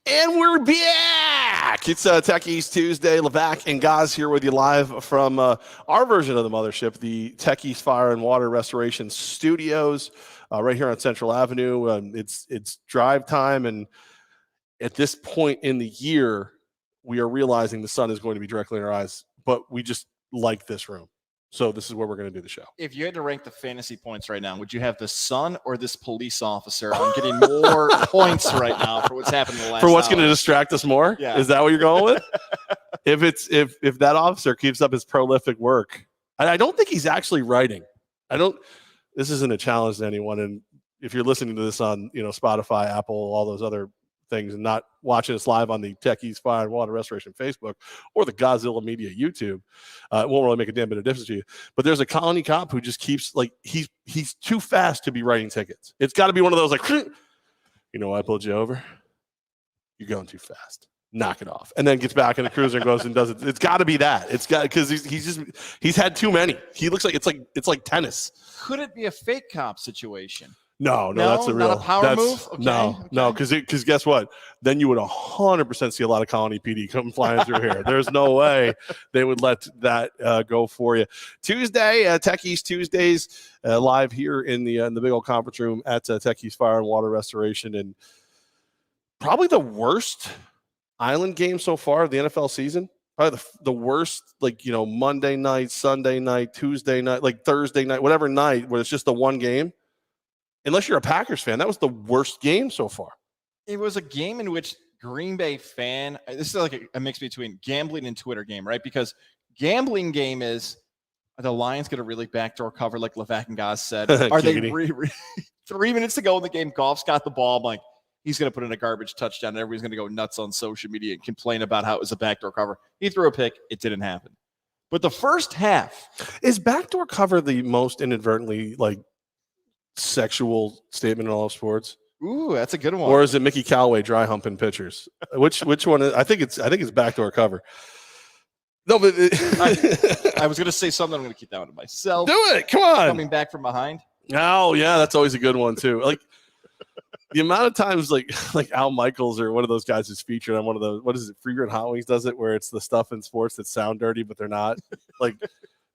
And we're back. It's Techies Tuesday. Levack and Goz here with you live from our version of the mothership, the Techies Fire and Water Restoration Studios, right here on Central Avenue. It's drive time, and at this point in the year, we are realizing the sun is going to be directly in our eyes, but we just like this room. So this is where we're going to do the show. If you had to rank the fantasy points right now, would you have the sun or this police officer on getting more points right now for what's happened in the last For what's hour? going to distract us more? Yeah. Is that what you're going with? if that officer keeps up his prolific work, I don't think he's actually writing. This isn't a challenge to anyone. And if you're listening to this on, Spotify, Apple, all those other things, and not watching us live on the Techies Fire and Water Restoration Facebook or the Godzilla Media YouTube, it won't really make a damn bit of difference to you. But there's a colony cop who just keeps he's too fast to be writing tickets. It's got to be one of those I pulled you over. You're going too fast. Knock it off, and then gets back in the cruiser and goes and does it. It's got to be that. It's got because he's had too many. He looks like it's like tennis. Could it be a fake cop situation? No, that's a real not a power move. Okay, No, because guess what? Then you would 100% see a lot of Colony PD come flying through here. There's no way they would let that go for you. Tuesday, Techies Tuesdays, live here in the big old conference room at Techies Fire and Water Restoration, and probably the worst island game so far of the NFL season. Probably the worst, Monday night, Sunday night, Tuesday night, Thursday night, whatever night where it's just the one game. Unless you're a Packers fan, that was the worst game so far. It was a game in which Green Bay fan, this is like a mix between gambling and Twitter game, right? Because gambling game is, are the Lions going to really backdoor cover like Levack and Goz said? Are they 3 minutes to go in the game? Goff's got the ball. I'm like, he's going to put in a garbage touchdown, and everybody's going to go nuts on social media and complain about how it was a backdoor cover. He threw a pick. It didn't happen. But the first half. Is backdoor cover the most inadvertently, sexual statement in all of sports? Ooh, that's a good one. Or is it Mickey Callaway dry humping pitchers? Which one is, I think it's backdoor cover. No, but I was going to say something. I'm going to keep that one to myself. Do it. Come on. Coming back from behind. Oh, yeah, that's always a good one too. The amount of times like Al Michaels or one of those guys is featured on one of those, what is it, Freebird Hot Wings does it, where it's the stuff in sports that sound dirty but they're not.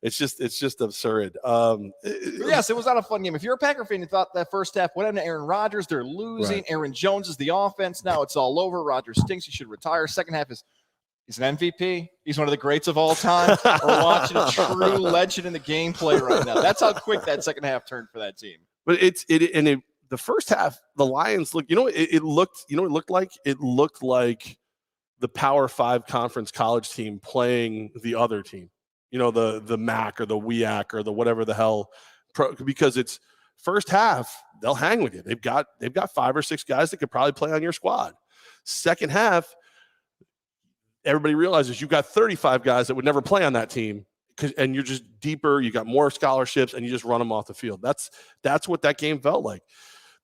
It's just absurd. Yes, it was not a fun game. If you're a Packer fan, you thought that first half, what happened to Aaron Rodgers? They're losing. Right. Aaron Jones is the offense. Now it's all over. Rodgers stinks. He should retire. Second half he's an MVP. He's one of the greats of all time. We're watching a true legend in the gameplay right now. That's how quick that second half turned for that team. But the first half, the Lions looked like the Power 5 conference college team playing the other team. The MAC or the WEAC or the whatever the hell, because it's first half, they'll hang with you. They've got 5 or 6 guys that could probably play on your squad. Second half, everybody realizes you've got 35 guys that would never play on that team, and you're just deeper. You got more scholarships, and you just run them off the field. That's what that game felt like.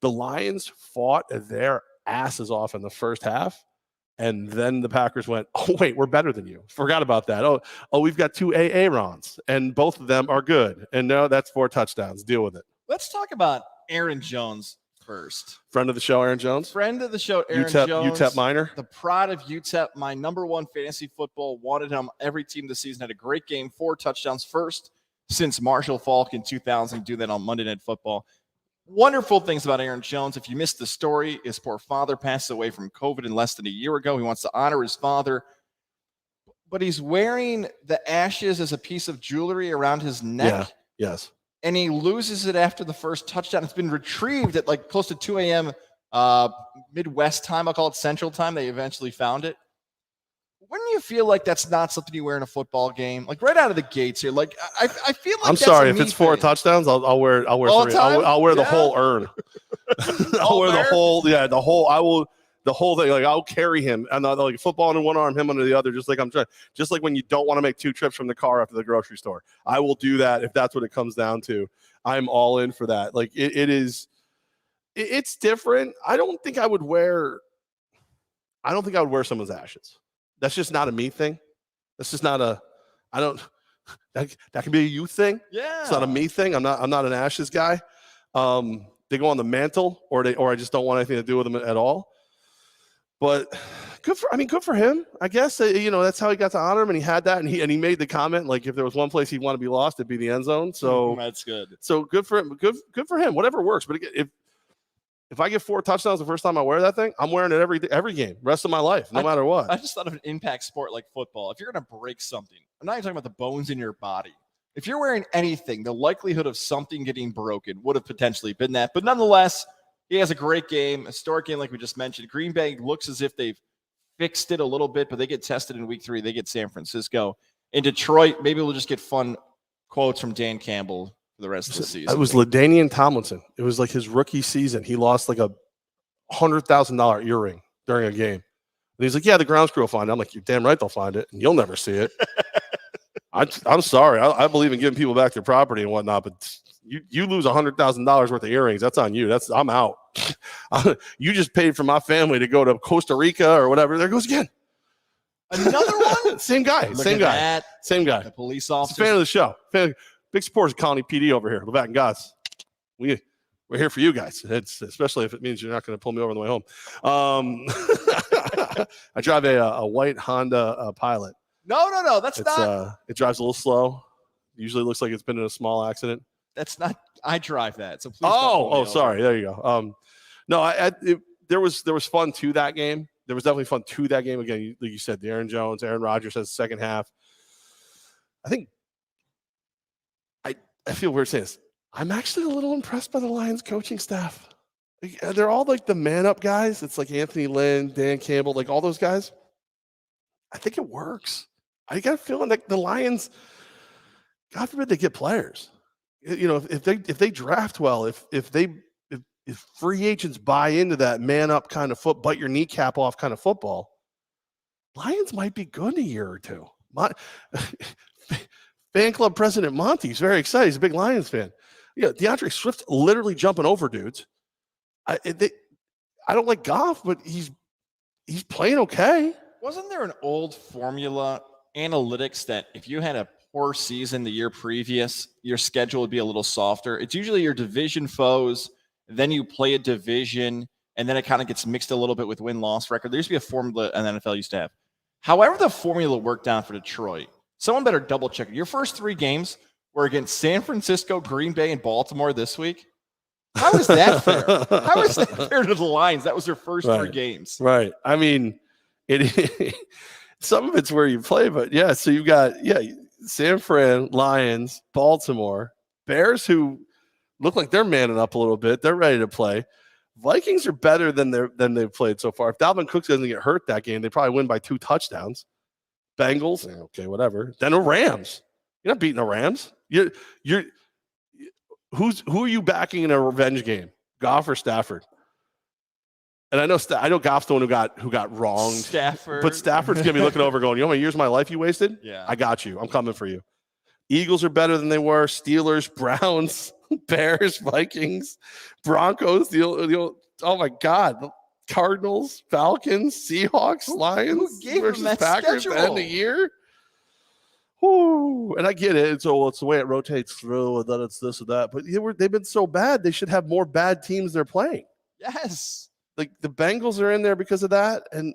The Lions fought their asses off in the first half. And then the Packers went, oh, wait, we're better than you. Forgot about that. Oh, we've got 2 Aarons, and both of them are good. And no, that's 4 touchdowns. Deal with it. Let's talk about Aaron Jones first. Friend of the show, Aaron Jones? Friend of the show, Aaron Jones. UTEP minor. The pride of UTEP, my number 1 fantasy football. Wanted him every team this season. Had a great game, 4 touchdowns. First since Marshall Faulk in 2000. Do that on Monday Night Football. Wonderful things about Aaron Jones. If you missed the story, his poor father passed away from COVID less than a year ago. He wants to honor his father, but he's wearing the ashes as a piece of jewelry around his neck. Yeah, yes. And he loses it after the first touchdown. It's been retrieved at close to 2 a.m. Midwest time. I'll call it Central time. They eventually found it. Wouldn't you feel like that's not something you wear in a football game? Right out of the gates here. I feel like I'm sorry if it's 4 touchdowns, I'll wear 3. I'll wear the whole urn. I'll wear the whole thing. I'll carry him and football in one arm, him under the other, just like when you don't want to make 2 trips from the car after the grocery store. I will do that if that's what it comes down to. I'm all in for that. It's different. I don't think I would wear someone's ashes. That's just not a me thing. That's just not that can be a you thing. Yeah. It's not a me thing. I'm not an ashes guy. They go on the mantle or I just don't want anything to do with them at all. But good for him, I guess. That's how he got to honor him, and he had that, and he made the comment like if there was one place he'd want to be lost, it'd be the end zone. So that's good. So good for him. Good for him. Whatever works. But if I get 4 touchdowns the first time I wear that thing, I'm wearing it every game, rest of my life, no matter what. I just thought of an impact sport like football. If you're going to break something, I'm not even talking about the bones in your body. If you're wearing anything, the likelihood of something getting broken would have potentially been that. But nonetheless, he has a great game, a historic game like we just mentioned. Green Bay looks as if they've fixed it a little bit, but they get tested in week 3. They get San Francisco. In Detroit, maybe we'll just get fun quotes from Dan Campbell for the rest of the season. It was LaDainian Tomlinson. It was like his rookie season. He lost like a $100,000 earring during a game. And he's like, yeah, the grounds crew will find it. I'm like, you're damn right they'll find it, and you'll never see it. I'm sorry. I believe in giving people back their property and whatnot, but you lose $100,000 worth of earrings. That's on you. I'm out. You just paid for my family to go to Costa Rica or whatever. There goes again. Another one? Same guy. Same guy. The police officer. Fan of the show. Big supporters of Colony PD over here. Levack and Goz. We're here for you guys. It's especially if it means you're not going to pull me over on the way home. I drive a white Honda Pilot. No. That's not. It drives a little slow. Usually looks like it's been in a small accident. That's not. I drive that. So please. Sorry. There you go. No, there was fun to that game. There was definitely fun to that game. Again, like you said, the Aaron Rodgers has the second half. I think I feel weird saying this. I'm actually a little impressed by the Lions coaching staff. They're all like the man-up guys. It's like Anthony Lynn, Dan Campbell, like all those guys. I think it works. I got a feeling like the Lions, God forbid they get players. If they draft well, if free agents buy into that man-up kind of bite your kneecap off kind of football, Lions might be good in a year or two. Fan club president Monty's very excited. He's a big Lions fan. Yeah, DeAndre Swift's literally jumping over dudes. I don't like Goff, but he's playing okay. Wasn't there an old formula analytics that if you had a poor season the year previous, your schedule would be a little softer? It's usually your division foes, then you play a division, and then it kind of gets mixed a little bit with win-loss record. There used to be a formula an NFL used to have. However the formula worked out for Detroit, someone better double-check it. Your first 3 games were against San Francisco, Green Bay, and Baltimore this week. How is that fair? How is that fair to the Lions? That was their first 3 games. Right. I mean, some of it's where you play, but yeah, so you've got San Fran, Lions, Baltimore, Bears, who look like they're manning up a little bit. They're ready to play. Vikings are better than they've played so far. If Dalvin Cook doesn't get hurt that game, they probably win by 2 touchdowns. Bengals, okay, whatever. Then the Rams. You're not beating the Rams. Who are you backing in a revenge game? Goff or Stafford? And I know Goff's the one who got wronged. Stafford. But Stafford's gonna be looking over going, you know how many years of my life you wasted? Yeah. I got you. I'm coming for you. Eagles are better than they were. Steelers, Browns, Bears, Vikings, Broncos, oh my God. Cardinals, Falcons, Seahawks, Lions versus Packers at the end of the year. Whoo. And I get it. It's the way it rotates through, and then it's this or that. But they've been so bad, they should have more bad teams they're playing. Yes. Like the Bengals are in there because of that. And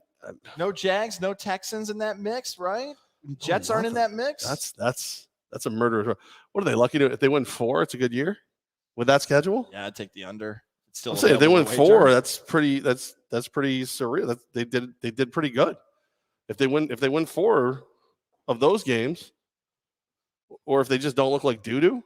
no Jags, no Texans in that mix, right? Jets aren't in that mix. That's a murder. What are they lucky to? If they win 4, it's a good year with that schedule. Yeah, I'd take the under. It's still, I'm saying if they win 4, that's pretty surreal. They did pretty good. If they win 4 of those games, or if they just don't look like doo-doo,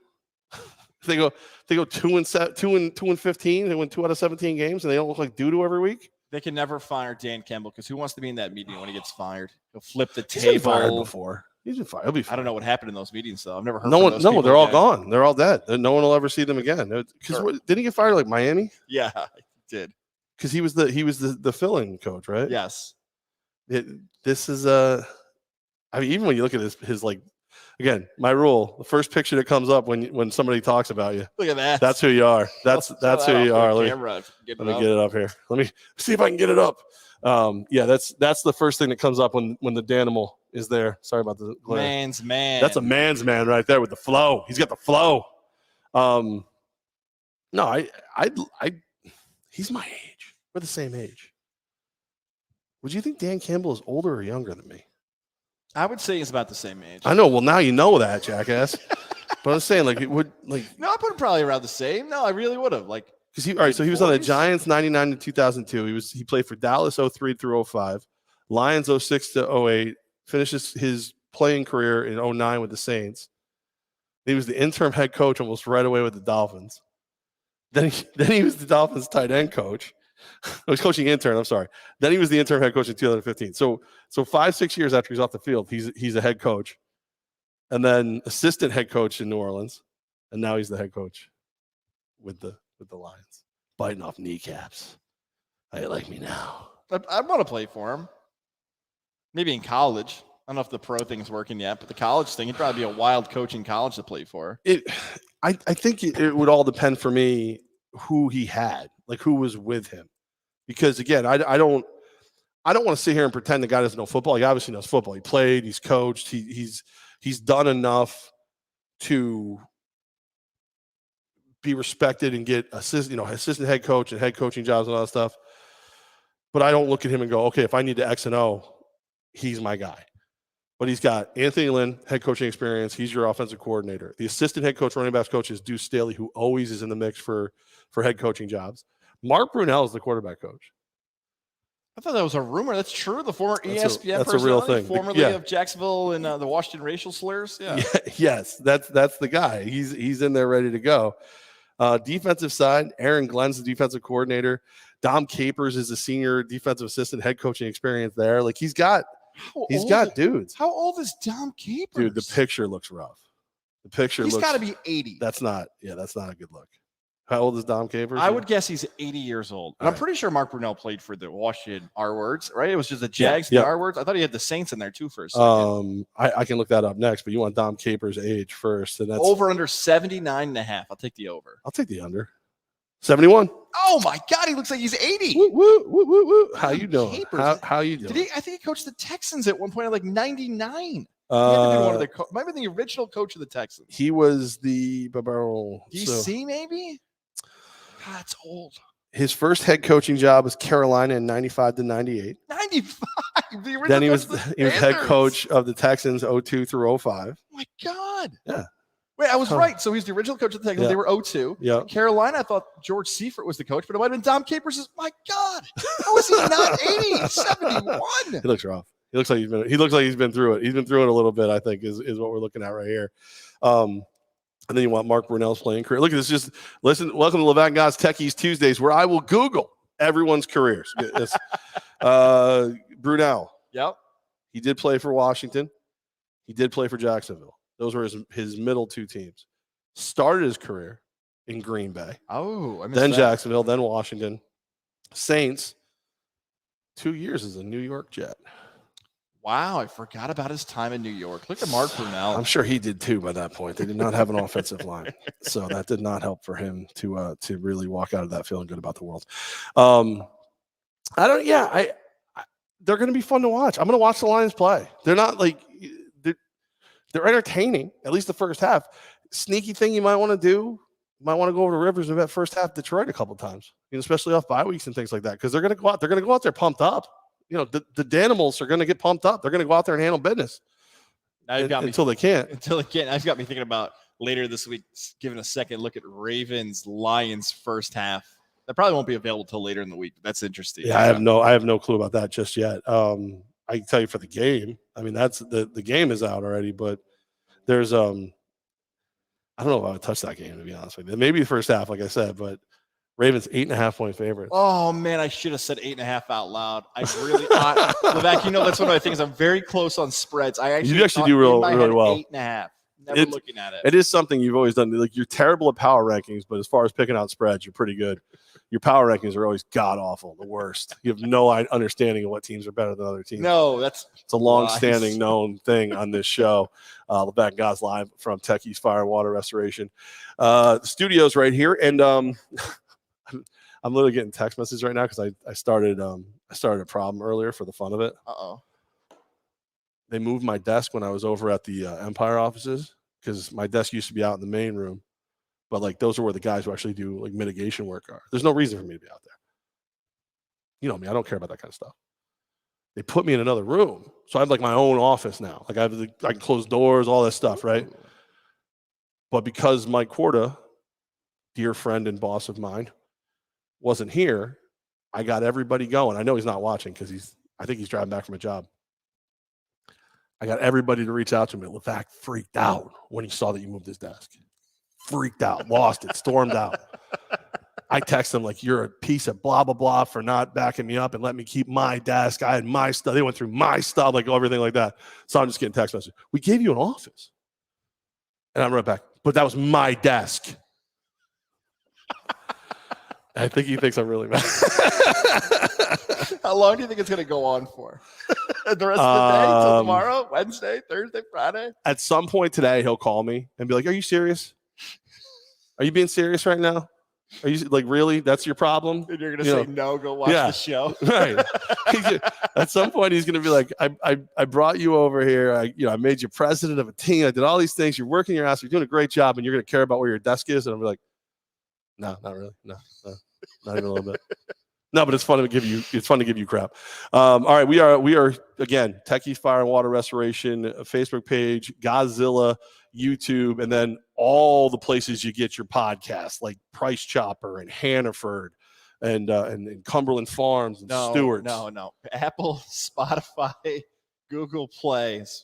if they go 2 and 15, they win 2 out of 17 games, and they don't look like doo-doo every week. They can never fire Dan Campbell because who wants to be in that meeting when he gets fired? He'll flip the table. He's been fired before. He's been fired. He'll be fired. I don't know what happened in those meetings though. I've never heard. No, they're all gone. They're all dead. No one will ever see them again. Because didn't he get fired like Miami? Yeah, he did. Because he was the fill-in coach, right? Yes. This is I mean, even when you look at his like, again, my rule: the first picture that comes up when somebody talks about you, look at that. That's who you are. That's who you are. Let me get it up here. Let me see if I can get it up. Yeah, that's the first thing that comes up when the Danimal is there. Sorry about the glare. Man's man. That's a man's man right there with the flow. He's got the flow. No, I he's my age. We're the same age. Would you think Dan Campbell is older or younger than me? I would say he's about the same age. I know. Well, now you know that, jackass. But I'm saying, like, it would, like. No, I put him probably around the same. No, I really would have. Like, because all right, so he was on the Giants 99 to 2002. He played for Dallas 03 through 05, Lions 06 to 08. Finishes his playing career in 09 with the Saints. He was the interim head coach almost right away with the Dolphins. Then he was the Dolphins tight end coach. I was coaching intern. I'm sorry. Then he was the interim head coach in 2015. So 5-6 years after he's off the field, he's a head coach, and then assistant head coach in New Orleans, and now he's the head coach with the Lions, biting off kneecaps. How you like me now? I want to play for him. Maybe in college. I don't know if the pro thing's working yet, but the college thing, he'd probably be a wild coach in college to play for. I think it would all depend for me who he had, like who was with him. Because again, I don't want to sit here and pretend the guy doesn't know football. He obviously knows football. He played, he's coached, he's done enough to be respected and get assistant head coach and head coaching jobs and all that stuff. But I don't look at him and go, okay, if I need to X and O, he's my guy. But he's got Anthony Lynn, head coaching experience. He's your offensive coordinator. The assistant head coach, running backs coach is Deuce Staley, who always is in the mix for head coaching jobs. Mark Brunell is the quarterback coach. I thought that was a rumor. That's true. The former ESPN that's a real thing. Formerly of Jacksonville and the Washington racial slurs. Yeah. Yes, that's the guy. He's in there ready to go. Defensive side, Aaron Glenn's the defensive coordinator. Dom Capers is the senior defensive assistant, head coaching experience there. Like he's got dudes. How old is Dom Capers? Dude, the picture looks rough. He's got to be 80. That's not a good look. How old is Dom Capers? I would guess he's 80 years old. And I'm pretty sure Mark Brunell played for the Washington R-Words, right? It was just the Jags, the R-Words. I thought he had the Saints in there too for a second. I can look that up next, but you want Dom Capers' age first. And that's over under 79.5. I'll take the over. I'll take the under. 71. Oh my God, he looks like he's 80. Woo, woo, woo, woo, woo. How you doing? How you doing? I think he coached the Texans at one point at like 99. Might have been the original coach of the Texans. He was the DC, maybe? God, that's old. His first head coaching job was Carolina in 95 to 98. 95. Then he was head coach of the Texans 02 through 05. Oh my God. Yeah. Wait, I was right. So he's the original coach of the Texans. Yeah. They were 02. Yeah. Carolina, I thought George Seifert was the coach, but it might have been Dom Capers. My God. How is he not 80? He's 71. He looks rough. He looks like he's been through it. He's been through it a little bit, I think, is what we're looking at right here. And then you want Mark Brunell's playing career. Look at this. Listen, welcome to Levack and Goz Techies Tuesdays, where I will Google everyone's careers. Brunell. Yep. He did play for Washington. He did play for Jacksonville. Those were his middle two teams. Started his career in Green Bay. Oh, I missed then that. Jacksonville, then Washington. Saints, 2 years as a New York Jet. Wow, I forgot about his time in New York. Look at Mark Brunell. I'm sure he did too by that point. They did not have an offensive line. So that did not help for him to really walk out of that feeling good about the world. They're going to be fun to watch. I'm going to watch the Lions play. They're not like they're entertaining, at least the first half. Sneaky thing you might want to do, you might want to go over to Rivers and bet first half Detroit a couple times, especially off bye weeks and things like that, because they're going to go out. They're going to go out there pumped up. The Danimals are going to get pumped up. They're going to go out there and handle business until they can't. I've got me thinking about later this week, giving a second look at Ravens-Lions first half. That probably won't be available until later in the week. That's interesting. Yeah, I have no clue about that just yet. I can tell you for the game. I mean, that's the game is out already, but there's I don't know if I would touch that game, to be honest with you. Maybe the first half, like I said, but Ravens 8.5-point favorites. Oh man, I should have said 8.5 out loud. Levack, that's one of my things. I'm very close on spreads. You actually do really well. 8.5. Never looking at it. It is something you've always done. Like, you're terrible at power rankings, but as far as picking out spreads, you're pretty good. Your power rankings are always god awful, the worst. You have no understanding of what teams are better than other teams. No, it's a long-standing known thing on this show. Levack and Goz live from Techies Fire and Water Restoration. The studio's right here, and I'm literally getting text messages right now because I started a problem earlier for the fun of it. Uh-oh. They moved my desk when I was over at the Empire offices, because my desk used to be out in the main room, but like those are where the guys who actually do like mitigation work are. There's no reason for me to be out there. You know me, I don't care about that kind of stuff. They put me in another room. So I have like my own office now. Like I can close doors, all that stuff, right? But because Mike Korda, dear friend and boss of mine, wasn't here, I got everybody going. I know he's not watching because I think he's driving back from a job. I got everybody to reach out to me. Levack freaked out when he saw that you moved his desk. Freaked out, lost it, stormed out. I text him like, you're a piece of blah, blah, blah for not backing me up and let me keep my desk. I had my stuff. They went through my stuff, like everything like that. So I'm just getting text messages. We gave you an office. And I'm right back. But that was my desk. I think he thinks I'm really mad. How long do you think it's going to go on for? The rest of the day? Till tomorrow? Wednesday? Thursday? Friday? At some point today, he'll call me and be like, are you serious? Are you being serious right now? Are you like, really? That's your problem? And you're going to say, no, go watch the show. Right. At some point, he's going to be like, I brought you over here. I made you president of a team. I did all these things. You're working your ass. You're doing a great job. And you're going to care about where your desk is. And I'm like, no, not really. No, not even a little bit. No, but it's fun to give you crap. All right. We are again, Techies Fire and Water Restoration, Facebook page, Godzilla, YouTube, and then all the places you get your podcasts like Price Chopper and Hannaford and Cumberland Farms and Stewart's. No. Apple, Spotify, Google Play is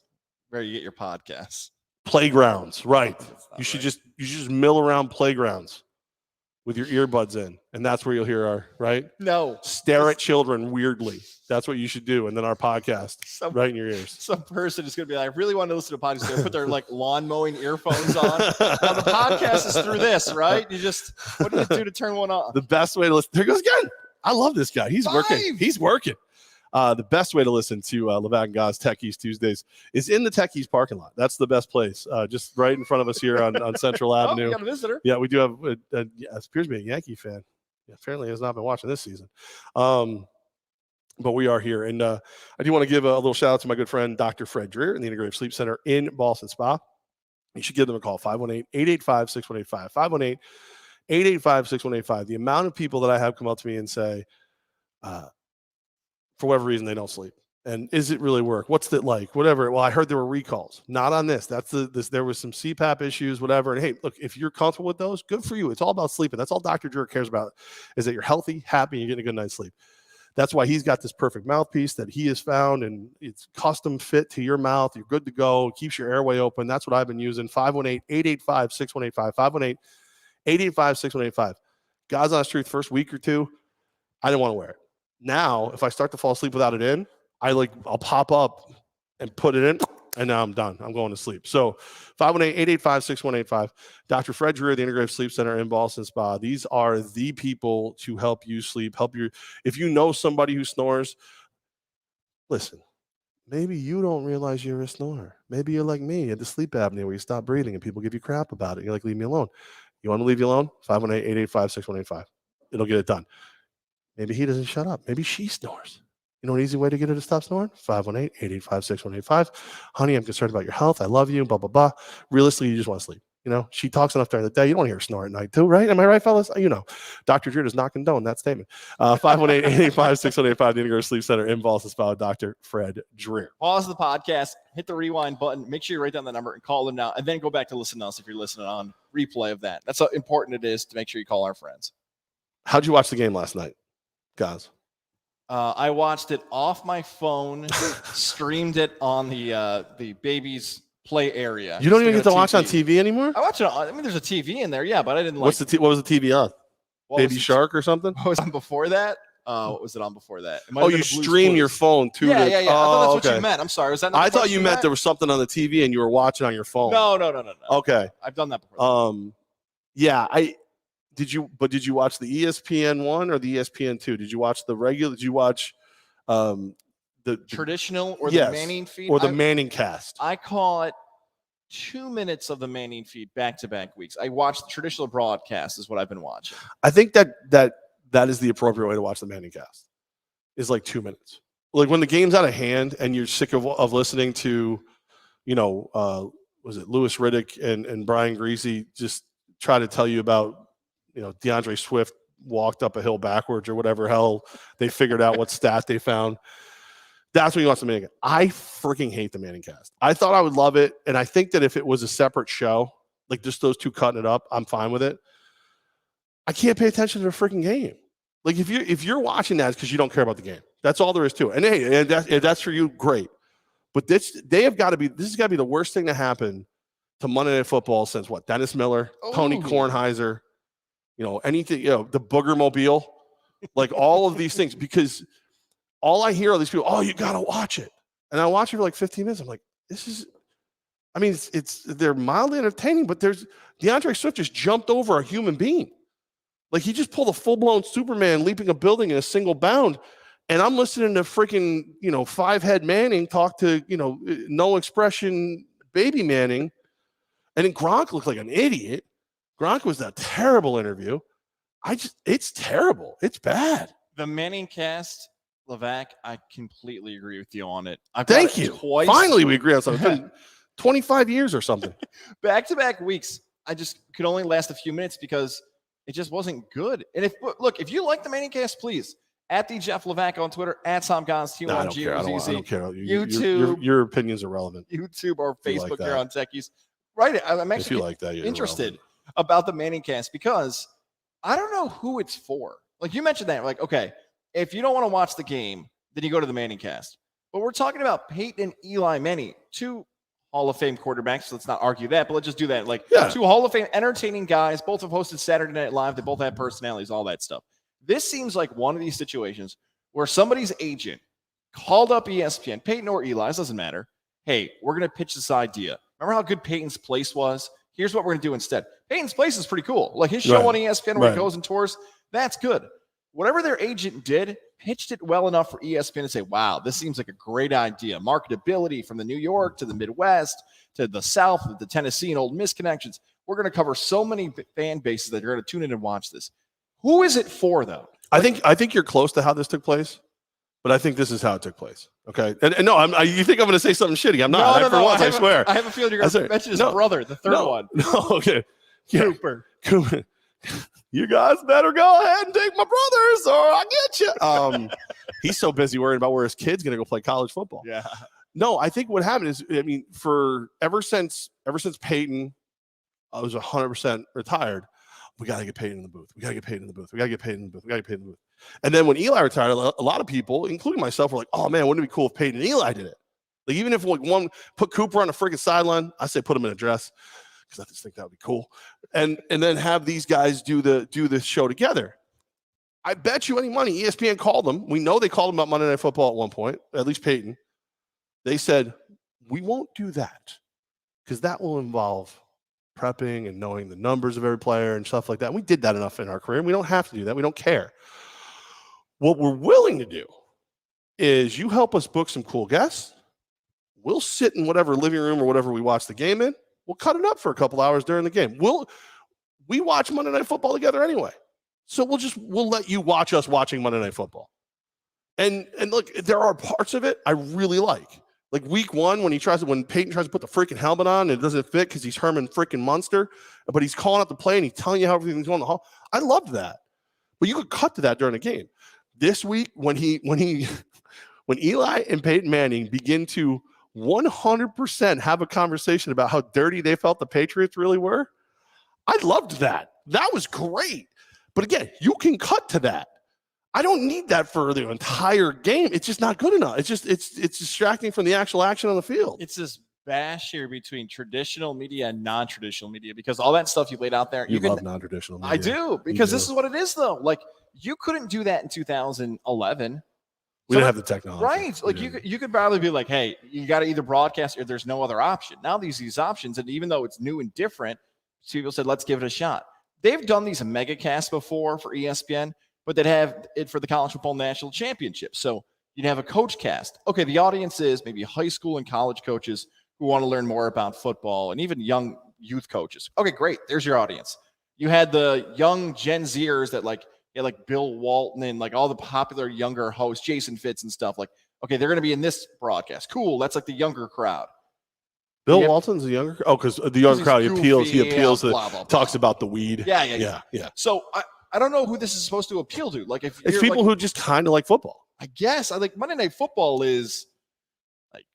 where you get your podcasts. Playgrounds, right. You should just mill around playgrounds with your earbuds in, and that's where you'll hear our, right? No. Stare at children weirdly. That's what you should do. And then our podcast right in your ears. Some person is going to be like, I really want to listen to a podcast. They put their like lawn mowing earphones on. Now the podcast is through this, right? What do you do to turn one off? The best way to listen. There goes again. I love this guy. He's working. He's working. The best way to listen to Levack and Goz Techies Tuesdays is in the Techies parking lot. That's the best place. Just right in front of us here on Central Avenue. We got a visitor. Yeah, we do have. It appears to be a Yankee fan. Yeah, apparently has not been watching this season. But we are here, and I do want to give a little shout out to my good friend Dr. Fred Dreer in the Integrative Sleep Center in Boston Spa. You should give them a call, 518-885-6185, 518-885-6185. The amount of people that I have come up to me and say, for whatever reason, they don't sleep. And is it really work? What's it like? Whatever. Well, I heard there were recalls. Not on this. There was some CPAP issues, whatever. And hey, look, if you're comfortable with those, good for you. It's all about sleeping. That's all Dr. Dreer cares about, is that you're healthy, happy, and you're getting a good night's sleep. That's why he's got this perfect mouthpiece that he has found, and it's custom fit to your mouth. You're good to go. It keeps your airway open. That's what I've been using. 518-885-6185. 518-885-6185. God's honest truth, first week or two, I didn't want to wear it. Now, if I start to fall asleep without it in, I'll pop up and put it in, and now I'm done. I'm going to sleep. So 518-885-6185. Dr. Fred Dreer, the Integrative Sleep Center in Boston Spa. These are the people to help you sleep, if you know somebody who snores, listen, maybe you don't realize you're a snorer. Maybe you're like me, at the sleep apnea where you stop breathing and people give you crap about it. You're like, leave me alone. You want to leave you alone? 518-885-6185. It'll get it done. Maybe he doesn't shut up. Maybe she snores. You know an easy way to get her to stop snoring? 518-885-6185. Honey, I'm concerned about your health. I love you, blah, blah, blah. Realistically, you just want to sleep. You know, she talks enough during the day. You don't want to hear her snore at night too, right? Am I right, fellas? You know, Dr. Drew does not condone that statement. 518-885-6185, the Integrative Sleep Center in Boston Spa, Dr. Fred Dreer. Pause the podcast, hit the rewind button, make sure you write down the number and call them now, and then go back to listen to us if you're listening on replay of that. That's how important it is to make sure you call our friends. How'd you watch the game last night, guys? I watched it off my phone, streamed it on the baby's play area. You don't even get to watch on TV anymore? I watch it on, there's a TV in there, yeah, but I didn't what was the TV on? Baby Shark or something? What was on before that? What was it on before that? You stream your phone to yeah. I thought that's okay. what you meant. I'm sorry. Was that not I thought you meant there was something on the TV and you were watching on your phone. No. Okay. I've done that before. Yeah, Did you watch the ESPN one or the ESPN two? Did you watch the regular? Did you watch the traditional or the Manning feed? Or the Manning cast? I call it 2 minutes of the Manning feed back-to-back weeks. I watched the traditional broadcast is what I've been watching. I think that is the appropriate way to watch the Manning cast. Is like 2 minutes. Like when the game's out of hand and you're sick of listening to, was it Louis Riddick and Brian Greasy just try to tell you about, DeAndre Swift walked up a hill backwards or whatever hell they figured out what stat they found. That's when you watch the Manning cast. I freaking hate the Manning cast. I thought I would love it, and I think that if it was a separate show, like just those two cutting it up, I'm fine with it. I can't pay attention to the freaking game. Like if you're watching that, it's because you don't care about the game. That's all there is to it. And hey, if that's for you, great. But this has got to be the worst thing to happen to Monday Night Football since what? Dennis Miller, Tony Kornheiser, anything, the Booger Mobile, like all of these things, because all I hear are these people, oh, you got to watch it. And I watch it for like 15 minutes. I'm like, they're mildly entertaining, but DeAndre Swift just jumped over a human being. Like he just pulled a full-blown Superman leaping a building in a single bound. And I'm listening to freaking, five-head Manning talk to, no expression baby Manning. And then Gronk looked like an idiot. Gronk was a terrible interview. It's terrible. It's bad. The Manning cast, Levack, I completely agree with you on it. Thank you. Twice. Finally, we agree on something. It's been 25 years or something. Back-to-back weeks, I just could only last a few minutes because it just wasn't good. And if you like the Manning cast, please, at the Jeff Levack on Twitter, at Tom Goz, I don't care. I don't care. YouTube. Your opinion's irrelevant. YouTube or Facebook there on Techies. Right. I'm actually interested about the Manning cast because I don't know who it's for. Like you mentioned that, like, okay, if you don't want to watch the game, then you go to the Manning cast. But we're talking about Peyton and Eli Manning, two Hall of Fame quarterbacks. So let's not argue that, but let's just do that. Like two Hall of Fame entertaining guys, both have hosted Saturday Night Live. They both have personalities, all that stuff. This seems like one of these situations where somebody's agent called up ESPN, Peyton or Eli, it doesn't matter. Hey, we're going to pitch this idea. Remember how good Peyton's Place was? Here's what we're going to do instead. Peyton's Place is pretty cool. Like his show on ESPN where he goes and tours, that's good. Whatever their agent did, pitched it well enough for ESPN to say, wow, this seems like a great idea. Marketability from the New York to the Midwest to the South, the Tennessee and Ole Miss connections. We're going to cover so many fan bases that you're going to tune in and watch this. Who is it for, though? I think you're close to how this took place, but I think this is how it took place. Okay, and no, you think I'm going to say something shitty? I'm not. No, I swear. I have a feeling you're going to mention his brother, the third one. No, okay. Cooper. You guys better go ahead and take my brothers, or I'll get you. He's so busy worrying about where his kid's going to go play college football. Yeah. No, I think what happened is, for ever since Peyton was 100% retired, we got to get Peyton in the booth. We got to get Peyton in the booth. We got to get Peyton in the booth. We got to get Peyton in the booth. And then when Eli retired, a lot of people, including myself, were like, "Oh man, wouldn't it be cool if Peyton and Eli did it?" Like even if one put Cooper on the freaking sideline, I say put him in a dress because I just think that would be cool. And then have these guys do the show together. I bet you any money ESPN called them. We know they called them about Monday Night Football at one point, at least Peyton. They said, we won't do that because that will involve prepping and knowing the numbers of every player and stuff like that. We did that enough in our career. We don't have to do that. We don't care. What we're willing to do is you help us book some cool guests. We'll sit in whatever living room or whatever we watch the game in. We'll cut it up for a couple hours during the game. We watch Monday Night Football together anyway. So we'll let you watch us watching Monday Night Football. And look, there are parts of it I really like. Like week one, when Peyton tries to put the freaking helmet on and it doesn't fit because he's Herman freaking Munster, but he's calling out the play and he's telling you how everything's going in the hall. I loved that. But you could cut to that during the game. This week, when Eli and Peyton Manning begin to 100% have a conversation about how dirty they felt the Patriots really were, I loved that. That was great. But again, you can cut to that. I don't need that for the entire game. It's just not good enough. It's distracting from the actual action on the field. It's this bash here between traditional media and non-traditional media because all that stuff you laid out there. You love non-traditional media. I do because this is what it is, though. Like you couldn't do that in 2011. We didn't have the technology. Right. Like you could probably be like, hey, you got to either broadcast or there's no other option. Now these options, and even though it's new and different, people said, let's give it a shot. They've done these mega casts before for ESPN, but they'd have it for the College Football National Championship. So you'd have a coach cast. Okay, the audience is maybe high school and college coaches who want to learn more about football and even young youth coaches. Okay, great. There's your audience. You had the young Gen Zers that like Bill Walton and like all the popular younger hosts, Jason Fitz and stuff. Like, okay, they're going to be in this broadcast. Cool. That's like the younger crowd. Bill Walton's the younger. Oh, because the younger crowd, he appeals. Blah, blah, blah. Talks about the weed. Yeah. So I don't know who this is supposed to appeal to. Like, if it's people who just kind of like football. I guess I like Monday Night Football is like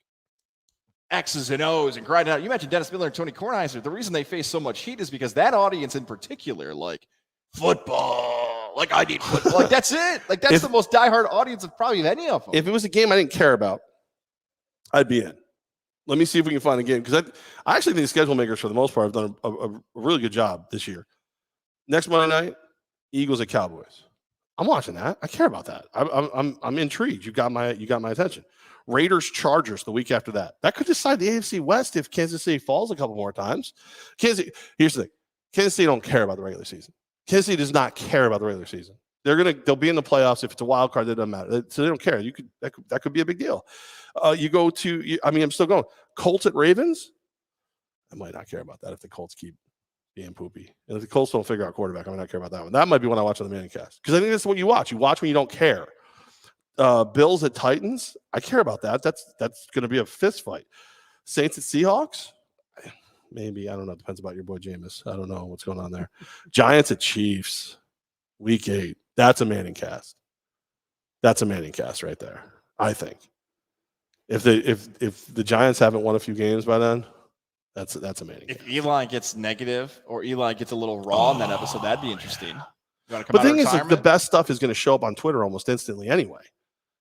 X's and O's and grinding out. You mentioned Dennis Miller and Tony Kornheiser. The reason they face so much heat is because that audience in particular, like football, like I need football. Like that's it. Like that's the most diehard audience of probably any of them. If it was a game I didn't care about, I'd be in. Let me see if we can find a game, because I actually think the schedule makers for the most part have done a really good job this year. Next Monday night, Eagles at Cowboys. I'm watching that. I care about that. I'm intrigued. You got my attention. Raiders Chargers the week after that. That could decide the AFC West if Kansas City falls a couple more times. Here's the thing. Kansas City don't care about the regular season. Kansas City does not care about the regular season. They'll be in the playoffs. If it's a wild card, it doesn't matter. So they don't care. That could be a big deal. You go to, I'm still going. Colts at Ravens. I might not care about that if the Colts keep being poopy. And if the Colts don't figure out quarterback, I might not care about that one. That might be when I watch on the Mancast, because I think that's what you watch. You watch when you don't care. Bills at Titans. I care about that. That's going to be a fist fight. Saints at Seahawks. Maybe, I don't know. It depends about your boy Jameis. I don't know what's going on there. Giants at Chiefs. Week 8. That's a Manning cast. That's a Manning cast right there, I think. If the Giants haven't won a few games by then, that's a Manning cast. If Eli gets negative or Eli gets a little raw in that episode, that'd be interesting. But the thing is, the best stuff is going to show up on Twitter almost instantly anyway.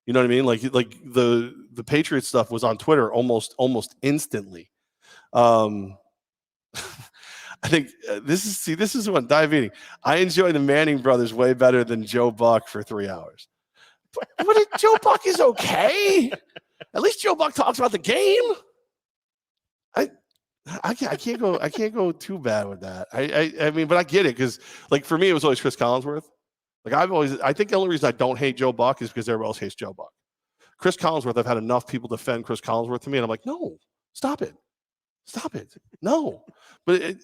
You know what I mean? Like the Patriots stuff was on Twitter almost instantly. I think this is what diving. I enjoy the Manning brothers way better than Joe Buck for 3 hours. But Joe Buck is okay. At least Joe Buck talks about the game. I can't go too bad with that. I mean, but I get it, because like for me, it was always Chris Collinsworth. Like I think the only reason I don't hate Joe Buck is because everybody else hates Joe Buck. Chris Collinsworth, I've had enough people defend Chris Collinsworth to me, and I'm like, no, stop it. No. But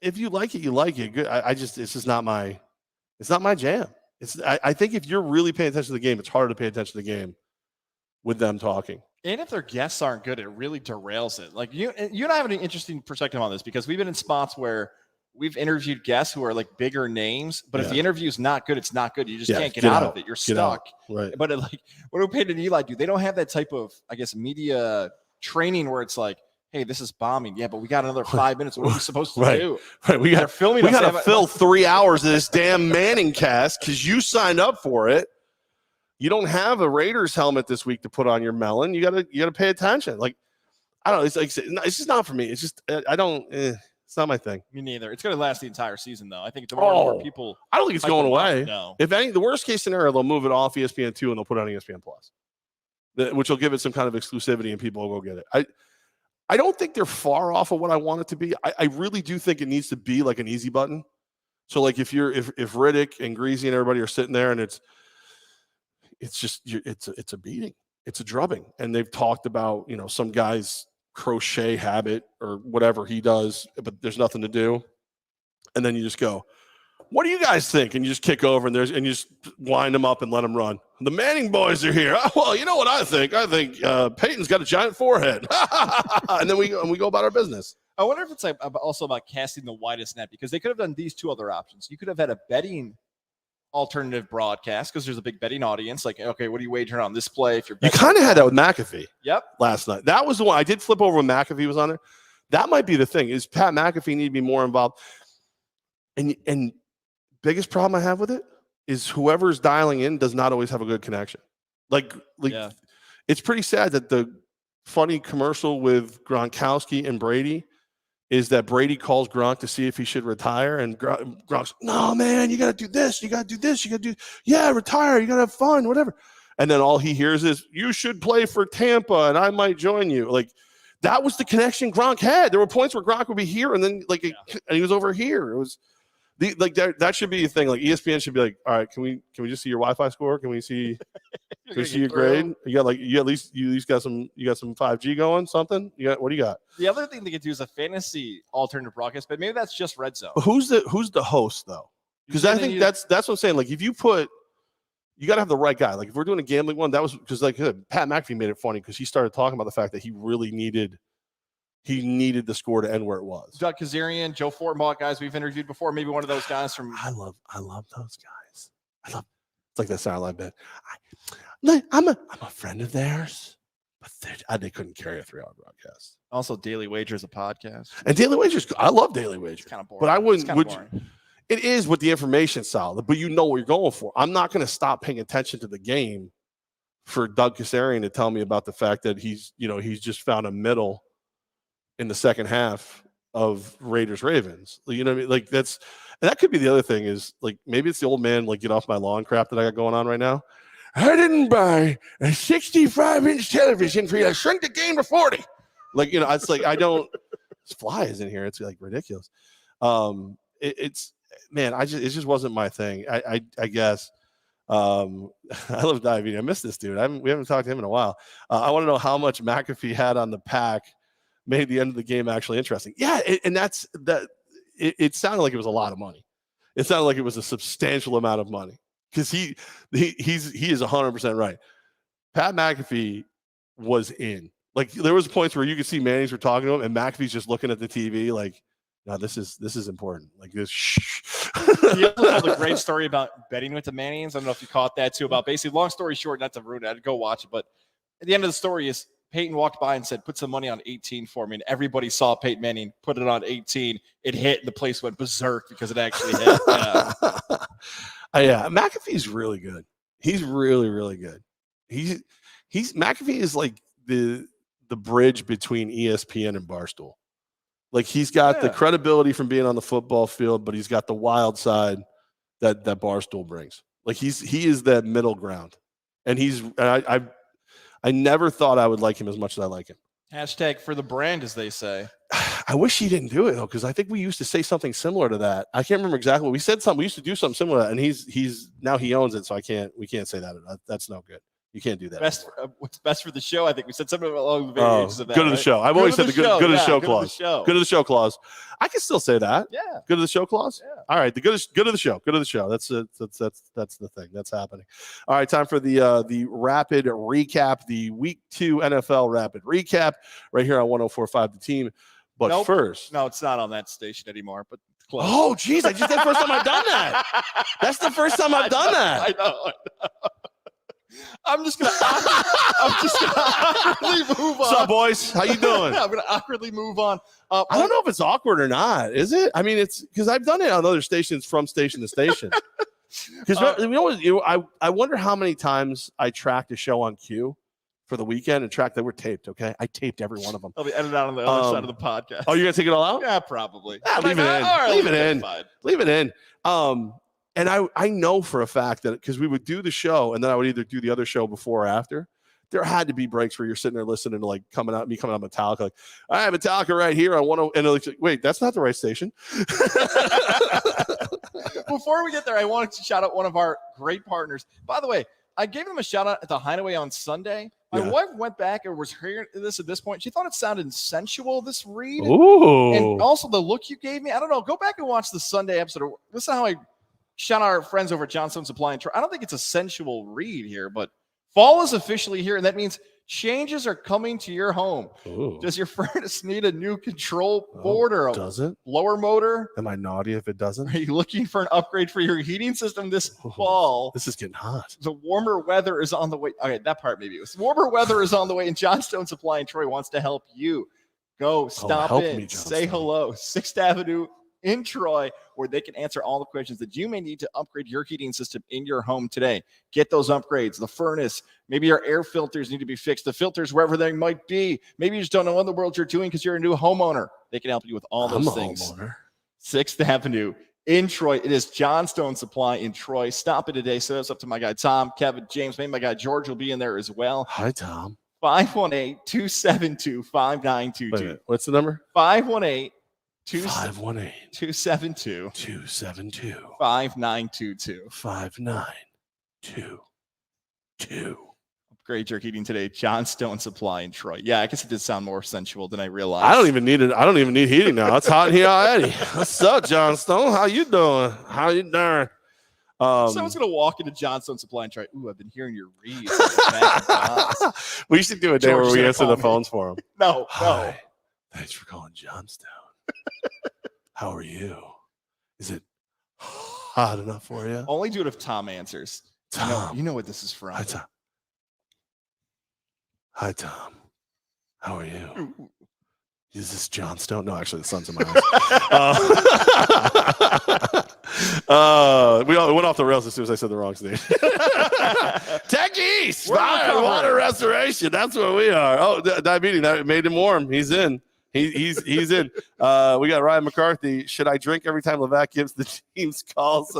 if you like it, you like it. Good. It's just not my jam. I think if you're really paying attention to the game, it's harder to pay attention to the game with them talking. And if their guests aren't good, it really derails it. Like you and I have an interesting perspective on this, because we've been in spots where we've interviewed guests who are like bigger names, but if the interview is not good, it's not good. You just can't get out of it. You're stuck. Right. But what do Peyton and Eli do? They don't have that type of, I guess, media training where it's like, hey, this is bombing. Yeah, but we got another 5 minutes. What are we supposed to do? Right. We got to fill 3 hours of this damn Manning cast because you signed up for it. You don't have a Raiders helmet this week to put on your melon. You gotta pay attention. Like, I don't know. It's like, it's just not for me. It's just I don't. It's not my thing. Me neither. It's going to last the entire season, though. I think the more people. I don't think it's going away. No. If any, the worst case scenario, they'll move it off ESPN2 and they'll put it on ESPN Plus, which will give it some kind of exclusivity and people will go get it. I don't think they're far off of what I want it to be. I really do think it needs to be like an easy button. So like if Riddick and Greasy and everybody are sitting there and it's a beating, it's a drubbing, and they've talked about some guy's crochet habit or whatever he does, but there's nothing to do, and then you just go, what do you guys think? And you just kick over and you just wind them up and let them run. The Manning boys are here. Oh, well, you know what I think? I think Peyton's got a giant forehead. And then we go about our business. I wonder if it's also about casting the widest net, because they could have done these two other options. You could have had a betting alternative broadcast, because there's a big betting audience. Like, okay, what do you wager on this play? If you kind of had that with McAfee. Yep. Last night. That was the one I did flip over when McAfee was on there. That might be the thing, is Pat McAfee need to be more involved. And biggest problem I have with it is whoever's dialing in does not always have a good connection. Like It's pretty sad that the funny commercial with Gronkowski and Brady is that Brady calls Gronk to see if he should retire, and Gronk's, no, man, you got to do this, you got to do this, you got to do, retire, you got to have fun, whatever. And then all he hears is, you should play for Tampa, and I might join you. Like, that was the connection Gronk had. There were points where Gronk would be here, and then and he was over here. It was that should be a thing. Like, ESPN should be like, all right, can we just see your Wi-Fi score? Can we see your grade? You at least got some 5G going, something? What do you got? The other thing they could do is a fantasy alternative broadcast, but maybe that's just Red Zone. But who's the host though? Because I think that's what I'm saying. Like, if you got to have the right guy. Like, if we're doing a gambling one, that was because Pat McAfee made it funny because he started talking about the fact that he really needed the score to end where it was. Doug Kazarian, Joe Fortenbaugh, guys we've interviewed before. Maybe one of those guys from. I love those guys. It's like that sideline bit. I'm a friend of theirs, but they couldn't carry a 3-hour broadcast. Also, Daily Wager is a podcast. And Daily Wager's, I love Daily Wager. It's kind of boring. But I wouldn't. Boring. It is with the information solid, but you know what you're going for. I'm not going to stop paying attention to the game for Doug Kasarian to tell me about the fact that he's just found a middle in the second half of Raiders-Ravens. You know what I mean? Like that could be the other thing is like maybe it's the old man like get off my lawn crap that I got going on right now. I didn't buy a 65-inch television for you to shrink the game to 40. Like, it's like I don't. This fly is in here. It's like ridiculous. It's man. It just wasn't my thing. I guess. I love diving. I miss this dude. We haven't talked to him in a while. I want to know how much McAfee had on the pack made the end of the game actually interesting. Yeah, and that's that. It sounded like it was a lot of money. It sounded like it was a substantial amount of money because he is 100% right. Pat McAfee was in. Like there was points where you could see Mannings were talking to him, and McAfee's just looking at the TV like, "No, this is important." Like this. He also told a great story about betting with the Mannings. I don't know if you caught that too. About basically, long story short, not to ruin it, I'd go watch it. But at the end of the story is Peyton walked by and said, "Put some money on 18 for me." And everybody saw Peyton Manning put it on 18. It hit, and the place went berserk because it actually hit. Yeah. Yeah, McAfee's really good. He's really, really good. He's McAfee is like the bridge between ESPN and Barstool. Like he's got the credibility from being on the football field, but he's got the wild side that Barstool brings. Like he is that middle ground, and I never thought I would like him as much as I like him. Hashtag for the brand, as they say. I wish he didn't do it though, because I think we used to say something similar to that. I can't remember exactly what we said. We used to do something similar to that, and he's now he owns it, so we can't say that. That's no good. You can't do that. What's best for the show? I think we said something along the variations of that. Go to the show. I've always said the go to the show clause. Go to the show clause. I can still say that. Yeah. Go to the show clause. Yeah. All right. Go to the show. Go to the show. That's the thing that's happening. All right. Time for the rapid recap. The Week 2 NFL rapid recap right here on 104.5 The Team. But first, no, it's not on that station anymore. But close. Oh, geez, I just did the first time I've done that. That's the first time I've done that. I know. I'm just gonna awkwardly move on. What's up, boys? How you doing? I'm gonna awkwardly move on. I don't know if it's awkward or not. Is it? I mean, it's because I've done it on other stations from station to station. Because I wonder how many times I tracked a show on cue for the weekend and tracked that were taped. Okay, I taped every one of them. I'll be edited out on the other side of the podcast. Oh, you're gonna take it all out? Yeah, probably. Leave it in. Right, leave it in. Fine. Leave it in. And I know for a fact that because we would do the show and then I would either do the other show before or after, there had to be breaks where you're sitting there listening to like coming out Metallica, like, I have Metallica right here on 10, and like, wait, that's not the right station. Before we get there, I wanted to shout out one of our great partners. By the way, I gave them a shout out at the Hideaway on Sunday. My wife went back and was hearing this at this point. She thought it sounded sensual, this read. Ooh. And also the look you gave me. I don't know. Go back and watch the Sunday episode. Listen how I shout out our friends over at Johnstone Supply and Trade. I don't think it's a sensual read here, but fall is officially here, and that means changes are coming to your home. Ooh. Does your furnace need a new control board or a blower motor? Am I naughty if it doesn't? Are you looking for an upgrade for your heating system this fall? This is getting hot. The warmer weather is on the way. Okay, that part maybe it was. Warmer weather is on the way, and Johnstone Supply and Troy wants to help you. Go, stop in, say hello. 6th Avenue in Troy, where they can answer all the questions that you may need to upgrade your heating system in your home today. Get those upgrades. The furnace, maybe your air filters need to be fixed. The filters, wherever they might be. Maybe you just don't know what in the world you're doing because you're a new homeowner. They can help you with all those things. Homeowner. 6th Avenue in Troy. It is Johnstone Supply in Troy. Stop it today. So that's up to my guy, Tom, Kevin, James. Maybe my guy, George, will be in there as well. Hi, Tom. 518-272-5922. What's the number? 518 272 5922. 5922. Upgrade your heating today. Johnstone Supply in Troy. Yeah, I guess it did sound more sensual than I realized. I don't even need it. I don't even need heating now. It's hot in here already. What's up, Johnstone? How you doing? How you doing? Someone's gonna walk into Johnstone Supply and try. Ooh, I've been hearing your reads. We should do a day George where we answer the phones for them. No. Hi. Thanks for calling Johnstone. How are you? Is it hot enough for you? Only do it if Tom answers. Tom. You know what this is from. Hi, Tom. Hi, Tom. How are you? Is this John Stone? No, actually, the sun's in my eyes. We went off the rails as soon as I said the wrong name. Tech East, Fire and Water Restoration. That's what we are. Oh, diabetes. That made him warm. He's in. He's in. We got Ryan McCarthy. Should I drink every time Levack gives the team's calls?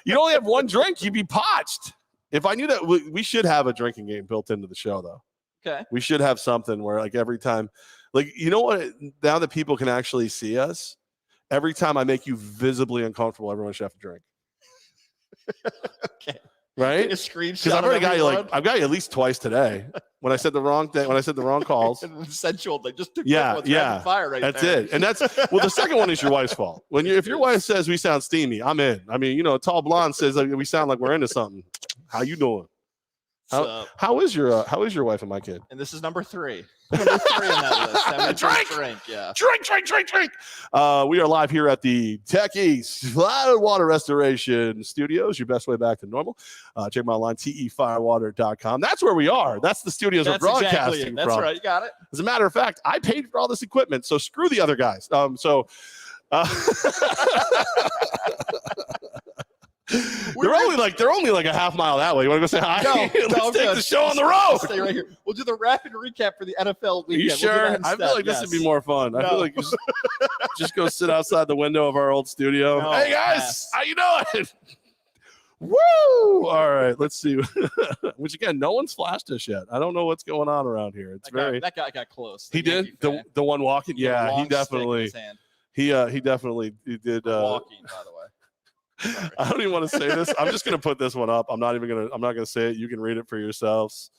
You only have one drink. You'd be potched. If I knew that, we should have a drinking game built into the show, though. Okay. We should have something where, like, every time, like, you know what? Now that people can actually see us, every time I make you visibly uncomfortable, everyone should have to drink. Okay. Right? Take a screenshot. Because I've already got you, like, I've got you at least twice today when I said the wrong thing, when I said the wrong calls. Sensual thing. Just Yeah. fire right That's there. it. And well, the second one is your wife's fault. If your wife says we sound steamy, I'm in. I mean, a tall blonde says like, we sound like we're into something. How you doing? How is your wife and my kid? And this is number 3. Number 3 on that list. Drink. Yeah. Drink. We are live here at the Tech East Fire and Water Restoration Studios. Your best way back to normal. Check them out online, tefirewater.com. That's where we are. That's the studios we're broadcasting from. That's right. You got it. As a matter of fact, I paid for all this equipment, so screw the other guys. They're only like a half mile that way. You want to go say hi? No, Let's take the show on the road. Stay right here. We'll do the rapid recap for the NFL weekend. You sure? I feel like this would be more fun. I feel like just go sit outside the window of our old studio. No, hey guys, how you doing? Woo! All right, let's see. Which again, no one's flashed us yet. I don't know what's going on around here. It's that guy got close. He did the one walking. Yeah, he definitely. He definitely did. Walking, by the way. Sorry. I don't even want to say this. I'm just gonna put this one up. I'm not gonna say it. You can read it for yourselves.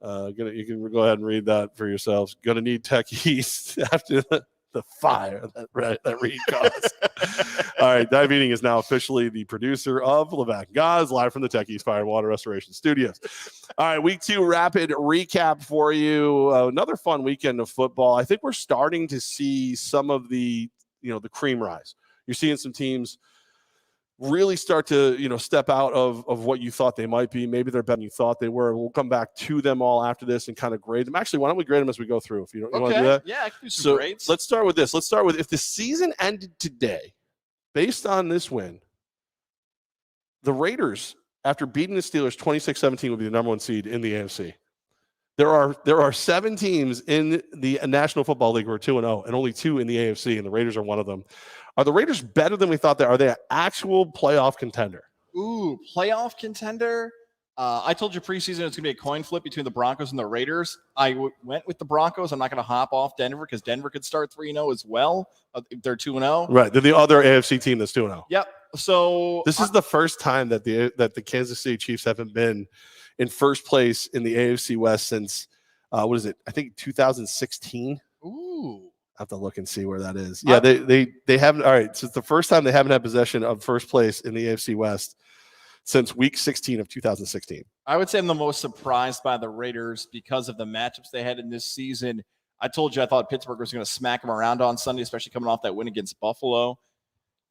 You can go ahead and read that for yourselves. Gonna need Tech East after the fire that Reed caused. All right, Divening is now officially the producer of Levack and Goz, live from the Tech East Fire and Water Restoration Studios. All right, week 2 rapid recap for you. Another fun weekend of football. I think we're starting to see some of the the cream rise. You're seeing some teams really start to, step out of what you thought they might be. Maybe they're better than you thought they were. We'll come back to them all after this and kind of grade them. Actually, why don't we grade them as we go through? If you want to do that? Yeah, I can do some grades. Let's start with this. Let's start with if the season ended today, based on this win, the Raiders, after beating the Steelers 26-17, would be the number 1 seed in the AFC. There are 7 teams in the National Football League who are 2-0 and only 2 in the AFC, and the Raiders are one of them. Are the Raiders better than we thought they are? Are they an actual playoff contender? Ooh, playoff contender? I told you preseason it's going to be a coin flip between the Broncos and the Raiders. I went with the Broncos. I'm not going to hop off Denver because Denver could start 3-0 as well. They're 2-0. Right. They're the other AFC team that's 2-0. Yep. So this is the first time that the Kansas City Chiefs haven't been in first place in the AFC West since, what is it? I think 2016. Ooh. I have to look and see where that is. Yeah, they haven't. All right, so it's the first time they haven't had possession of first place in the AFC West since week 16 of 2016. I would say I'm the most surprised by the Raiders because of the matchups they had in this season. I told you I thought Pittsburgh was going to smack them around on Sunday, especially coming off that win against Buffalo.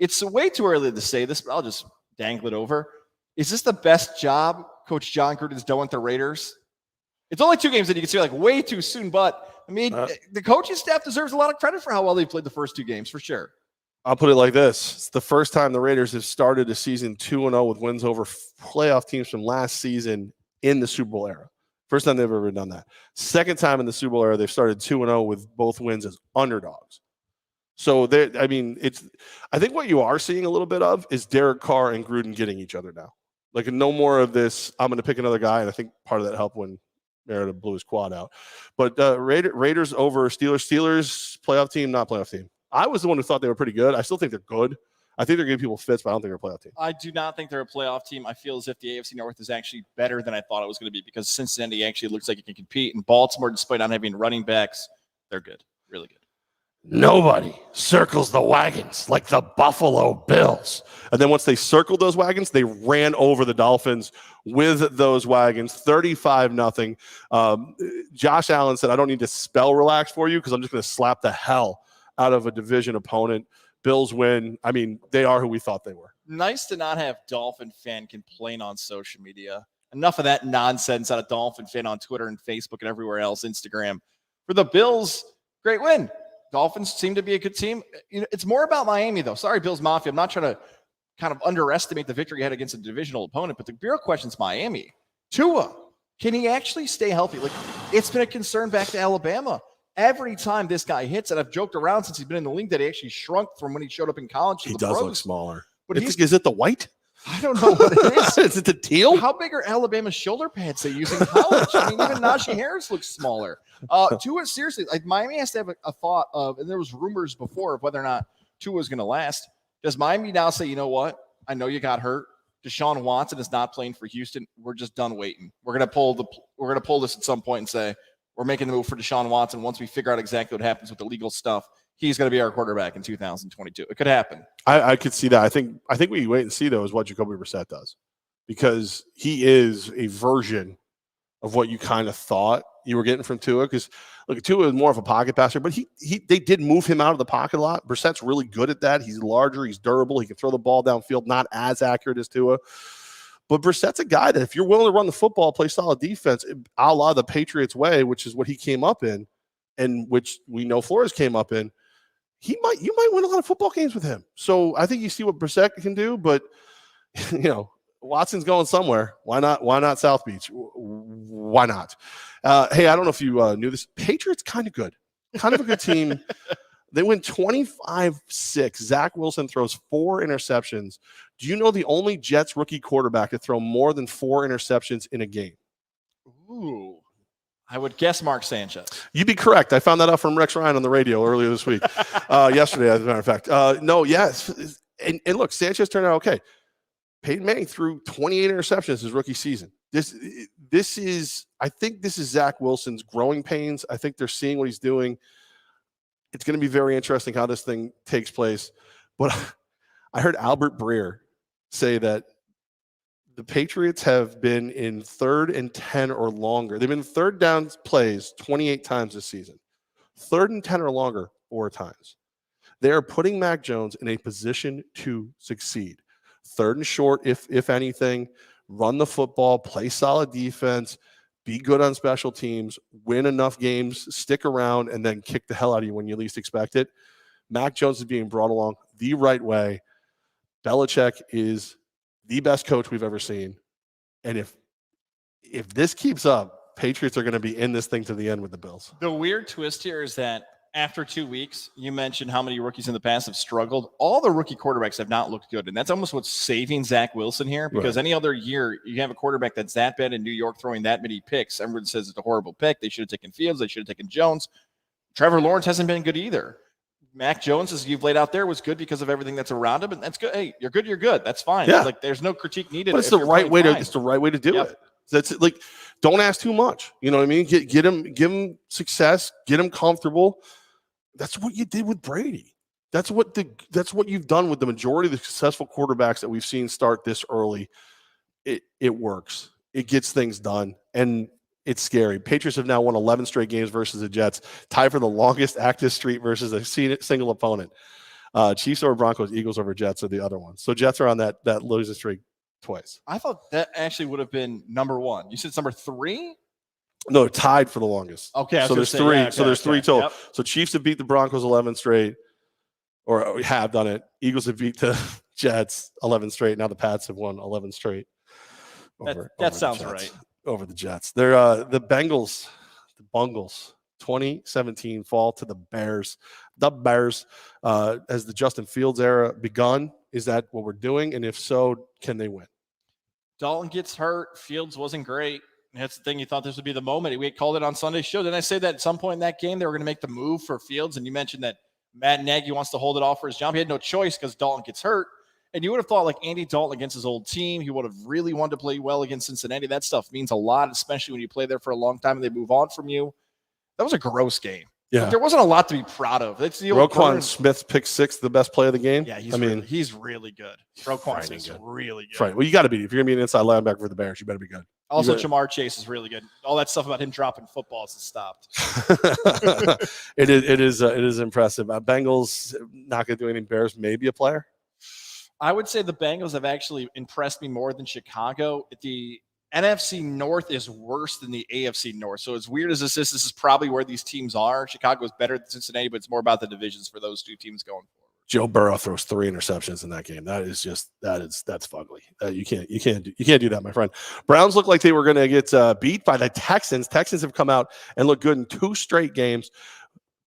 It's way too early to say this, but I'll just dangle it over. Is this the best job Coach John Gruden's done with the Raiders? It's only 2 games that you can say like way too soon, but I mean, the coaching staff deserves a lot of credit for how well they played the first 2 games, for sure. I'll put it like this. It's the first time the Raiders have started a season 2-0 with wins over playoff teams from last season in the Super Bowl era. First time they've ever done that. Second time in the Super Bowl era, they've started 2-0 with both wins as underdogs. So, I think what you are seeing a little bit of is Derek Carr and Gruden getting each other now. Like, no more of this, I'm going to pick another guy, and I think part of that helped when Merida blew his quad out. But Raiders over Steelers. Steelers, playoff team, not playoff team. I was the one who thought they were pretty good. I still think they're good. I think they're giving people fits, but I don't think they're a playoff team. I do not think they're a playoff team. I feel as if the AFC North is actually better than I thought it was going to be because Cincinnati actually looks like it can compete. And Baltimore, despite not having running backs, they're good. Really good. Nobody circles the wagons like the Buffalo Bills. And then once they circled those wagons, they ran over the Dolphins with those wagons, 35-0. Josh Allen said, I don't need to spell relax for you because I'm just going to slap the hell out of a division opponent. Bills win. I mean, they are who we thought they were. Nice to not have Dolphin fan complain on social media. Enough of that nonsense out of Dolphin fan on Twitter and Facebook and everywhere else, Instagram. For the Bills, great win. Dolphins seem to be a good team. It's more about Miami, though. Sorry, Bills Mafia. I'm not trying to kind of underestimate the victory you had against a divisional opponent, but the real question's Miami. Tua, can he actually stay healthy? Like, it's been a concern back to Alabama. Every time this guy hits, and I've joked around since he's been in the league that he actually shrunk from when he showed up in college. He does look smaller. But is it the white? I don't know what it is. Is it the teal? How big are Alabama's shoulder pads they use in college? I mean, even Najee Harris looks smaller. Tua, seriously, like Miami has to have a thought of, and there was rumors before of whether or not Tua was going to last. Does Miami now say, you know what? I know you got hurt. Deshaun Watson is not playing for Houston. We're just done waiting. We're going to pull this at some point and say we're making the move for Deshaun Watson. Once we figure out exactly what happens with the legal stuff, he's going to be our quarterback in 2022. It could happen. I could see that. I think what you wait and see, though, is what Jacoby Brissett does, because he is a version of what you kind of thought you were getting from Tua. Because look, Tua is more of a pocket passer, but they did move him out of the pocket a lot. Brissett's really good at that. He's larger, he's durable, he can throw the ball downfield, not as accurate as Tua. But Brissett's a guy that if you're willing to run the football, play solid defense, a la the Patriots way, which is what he came up in, and which we know Flores came up in, you might win a lot of football games with him. So I think you see what Brissett can do, but Watson's going somewhere. Why not South Beach? Why not? Hey, I don't know if you knew this. Patriots kind of good. Kind of a good team. They win 25-6. Zach Wilson throws 4 interceptions. Do you know the only Jets rookie quarterback to throw more than 4 interceptions in a game? Ooh. I would guess Mark Sanchez. You'd be correct. I found that out from Rex Ryan on the radio earlier this week. Yesterday, as a matter of fact. Yes. And look, Sanchez turned out okay. Peyton Manning threw 28 interceptions his rookie season. I think this is Zach Wilson's growing pains. I think they're seeing what he's doing. It's going to be very interesting how this thing takes place. But I heard Albert Breer say that the Patriots have been in 3rd and 10 or longer. They've been third down plays 28 times this season. 3rd and 10 or longer 4 times. They are putting Mac Jones in a position to succeed. 3rd and short, if anything, run the football, play solid defense, be good on special teams, win enough games, stick around, and then kick the hell out of you when you least expect it. Mac Jones is being brought along the right way. Belichick is the best coach we've ever seen. And if this keeps up, Patriots are going to be in this thing to the end with the Bills. The weird twist here is that after 2 weeks, you mentioned how many rookies in the past have struggled. All the rookie quarterbacks have not looked good. And that's almost what's saving Zach Wilson here, because any other year you have a quarterback that's that bad in New York throwing that many picks. Everyone says it's a horrible pick. They should have taken Fields. They should have taken Jones. Trevor Lawrence hasn't been good either. Mac Jones, as you've laid out there, was good because of everything that's around him, and that's good. Hey, you're good, you're good. That's fine. Yeah. Like, there's no critique needed. But it's the right way to do it. That's like, don't ask too much. You know what I mean? Give him success, get him comfortable. That's what you did with Brady. That's what you've done with the majority of the successful quarterbacks that we've seen start this early. It works. It gets things done, and it's scary. Patriots have now won 11 straight games versus the Jets, tied for the longest active streak versus a single opponent. Chiefs over Broncos, Eagles over Jets are the other ones. So Jets are on that losing streak twice. I thought that actually would have been number 1. You said it's number 3? No, tied for the longest. Okay, so there's 3. Yeah, so there's 3 total. Yep. So Chiefs have beat the Broncos 11 straight, or have done it. Eagles have beat the Jets 11 straight. Now the Pats have won 11 straight. That sounds right. Over the Jets. They're the Bengals, the Bungles, 2017 fall to the Bears. The Bears, has the Justin Fields era begun? Is that what we're doing? And if so, can they win? Dalton gets hurt. Fields wasn't great. That's the thing. You thought this would be the moment. We called it on Sunday's show. Didn't I say that at some point in that game they were going to make the move for Fields? And you mentioned that Matt Nagy wants to hold it off for his job. He had no choice because Dalton gets hurt. And you would have thought, like, Andy Dalton against his old team, he would have really wanted to play well against Cincinnati. That stuff means a lot, especially when you play there for a long time and they move on from you. That was a gross game. Yeah. Like, there wasn't a lot to be proud of. It's the old Roquan Smith's pick 6, the best play of the game. Yeah, he's really good. Roquan Smith's really good. Right. Well, you got to be. If you're going to be an inside linebacker for the Bears, you better be good. Also, Jamar Chase is really good. All that stuff about him dropping footballs has stopped. It is impressive. Bengals not going to do anything. Bears maybe a player. I would say the Bengals have actually impressed me more than Chicago. The NFC North is worse than the AFC North. So as weird as this is probably where these teams are. Chicago is better than Cincinnati, but it's more about the divisions for those two teams going forward. Joe Burrow throws 3 interceptions in that game. That's fugly. You can't do that, my friend. Browns look like they were going to get beat by the Texans. Texans have come out and looked good in 2 straight games.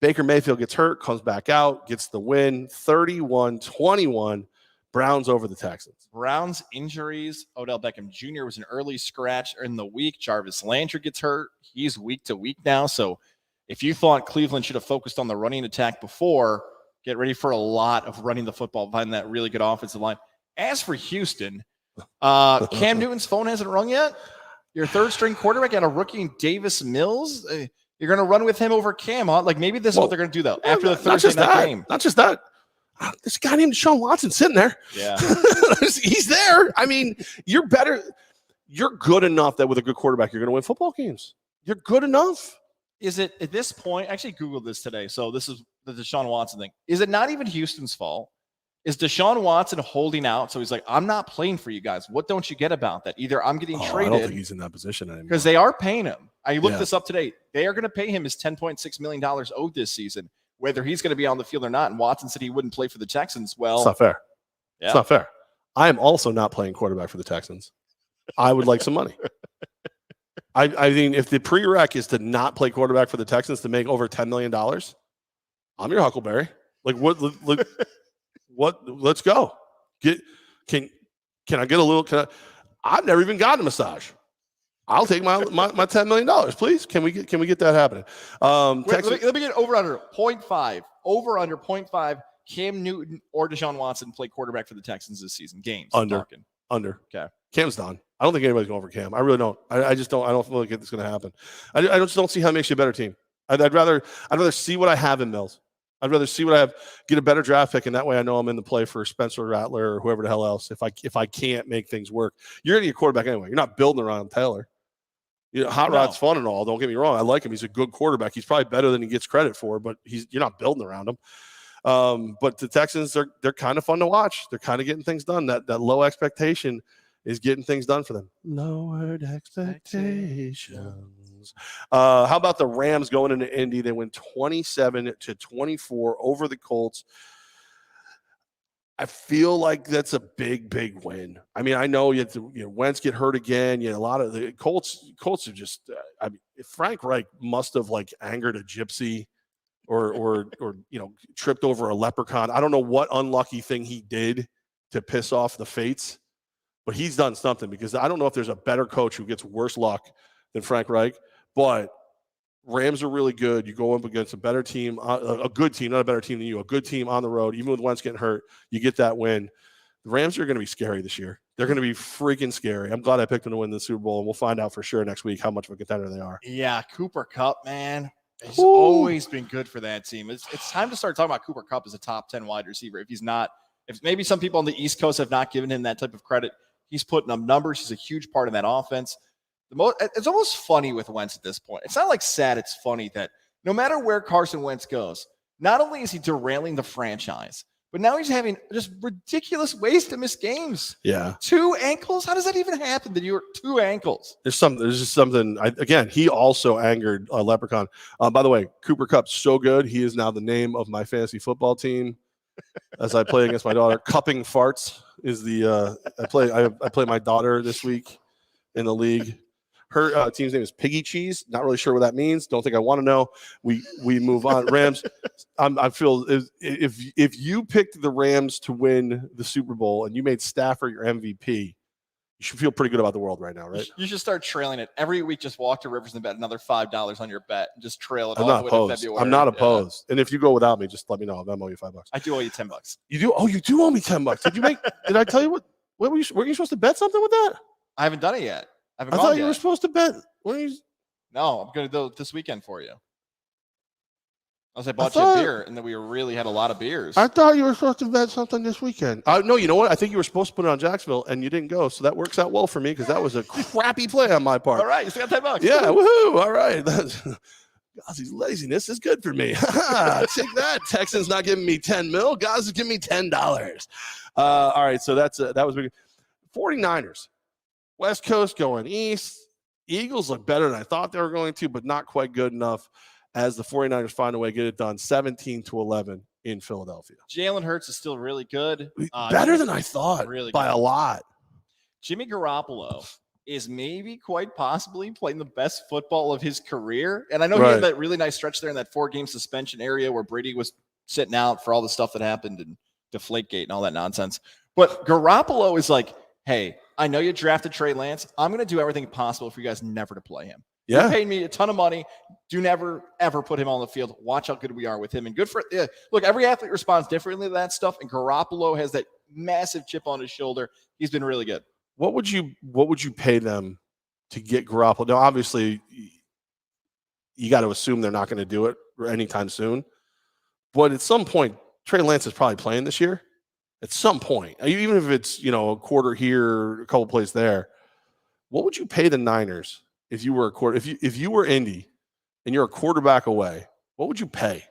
Baker Mayfield gets hurt, comes back out, gets the win, 31-21. Browns over the Texans. Browns injuries. Odell Beckham Jr. was an early scratch in the week. Jarvis Landry gets hurt. He's week to week now. So if you thought Cleveland should have focused on the running attack before, get ready for a lot of running the football behind that really good offensive line. As for Houston, Cam Newton's phone hasn't rung yet. Your third string quarterback got a rookie in Davis Mills. You're going to run with him over Cam, huh? Like maybe this is what they're going to do though. After the Thursday night game. Not just that. This guy named Deshaun Watson sitting there. Yeah. He's there. I mean, you're better. You're good enough that with a good quarterback, you're going to win football games. You're good enough. Is it at this point? I actually Googled this today. So this is the Deshaun Watson thing. Is it not even Houston's fault? Is Deshaun Watson holding out? So he's like, I'm not playing for you guys. What don't you get about that? Either I'm getting traded. I don't think he's in that position anymore. Because they are paying him. I looked this up today. They are going to pay him his $10.6 million owed this season, whether he's going to be on the field or not. And Watson said he wouldn't play for the Texans. Well, it's not fair. Yeah. It's not fair. I am also not playing quarterback for the Texans. I would like some money. I mean, if the prereq is to not play quarterback for the Texans to make over $10 million, I'm your Huckleberry. Like what? What? Let's go. Can I get a little? I've never even gotten a massage. I'll take my $10 million, please. Can we get that happening? Let me get over under 0.5. Over under 0.5. Cam Newton or Deshaun Watson play quarterback for the Texans this season. Games. Under. Okay. Cam's done. I don't think anybody's going for Cam. I really don't. I just don't. I don't feel like it's going to happen. I just don't see how it makes you a better team. I'd rather see what I have in Mills. I'd rather see what I have, get a better draft pick, and that way I know I'm in the play for Spencer Rattler or whoever the hell else. If I can't make things work, you're going to get a quarterback anyway. You're not building around Taylor. Hot Rod's fun and all. Don't get me wrong. I like him. He's a good quarterback. He's probably better than he gets credit for, but you're not building around him. But the Texans, they're kind of fun to watch. They're kind of getting things done. That low expectation is getting things done for them. Lowered expectations. How about the Rams going into Indy? They win 27-24 over the Colts. I feel like that's a big, big win. I mean, I know you have to, Wentz get hurt again. A lot of the Colts are just. I mean, Frank Reich must have angered a gypsy, or tripped over a leprechaun. I don't know what unlucky thing he did to piss off the fates, but he's done something, because I don't know if there's a better coach who gets worse luck than Frank Reich. But Rams are really good. You go up against a better team, a good team, not a better team than you, a good team on the road. Even with Wentz getting hurt, you get that win. The Rams are going to be scary this year. They're going to be freaking scary. I'm glad I picked them to win the Super Bowl, and we'll find out for sure next week how much of a contender they are. Yeah, Cooper Kupp, man. He's always been good for that team. It's time to start talking about Cooper Kupp as a top 10 wide receiver. If maybe some people on the East Coast have not given him that type of credit, he's putting up numbers. He's a huge part of that offense. It's almost funny with Wentz at this point. It's not sad. It's funny that no matter where Carson Wentz goes, not only is he derailing the franchise, but now he's having just ridiculous ways to miss games. Yeah. 2 ankles? How does that even happen? That you were 2 ankles? There's just something. Again, he also angered a leprechaun. By the way, Cooper Kupp's so good. He is now the name of my fantasy football team as I play against my daughter. Cupping Farts is the I play my daughter this week in the league. Her team's name is Piggy Cheese. Not really sure what that means. Don't think I want to know. We move on. Rams. I feel if you picked the Rams to win the Super Bowl and you made Stafford your MVP, you should feel pretty good about the world right now, right? You should start trailing it every week. Just walk to Rivers and bet another $5 on your bet and just trail it. I'm not opposed. I'm not opposed. And if you go without me, just let me know. I'll owe you $5. I do owe you $10. You do? Oh, you do owe me $10. Did you make? Did I tell you what were you supposed to bet something with that? I haven't done it yet. I thought you were supposed to bet. No, I'm going to do it this weekend for you. I bought you a beer, and then we really had a lot of beers. I thought you were supposed to bet something this weekend. No, you know what? I think you were supposed to put it on Jacksonville, and you didn't go. So that works out well for me because that was a crappy play on my part. All right, you still got $10. Yeah, woohoo! All right. Gozzy's laziness is good for me. Take that. Texans not giving me $10 million. Goz is giving me $10. All right, so that was big. 49ers. West Coast going east. Eagles look better than I thought they were going to, but not quite good enough as the 49ers find a way to get it done 17-11 in Philadelphia. Jalen Hurts is still really good. Better than I thought, really by a lot. Jimmy Garoppolo is maybe quite possibly playing the best football of his career. And I know he had that really nice stretch there in that 4-game suspension area where Brady was sitting out for all the stuff that happened and Deflategate and all that nonsense. But Garoppolo is like, hey, I know you drafted Trey Lance. I'm going to do everything possible for you guys never to play him. Yeah. You paid me a ton of money. Do never, ever put him on the field. Watch how good we are with him. And good for look, every athlete responds differently to that stuff. And Garoppolo has that massive chip on his shoulder. He's been really good. What would you pay them to get Garoppolo? Now, obviously, you got to assume they're not going to do it anytime soon. But at some point, Trey Lance is probably playing this year. At some point, even if it's a quarter here, a couple plays there, what would you pay the Niners if you were if you were Indy and you're a quarterback away? What would you pay?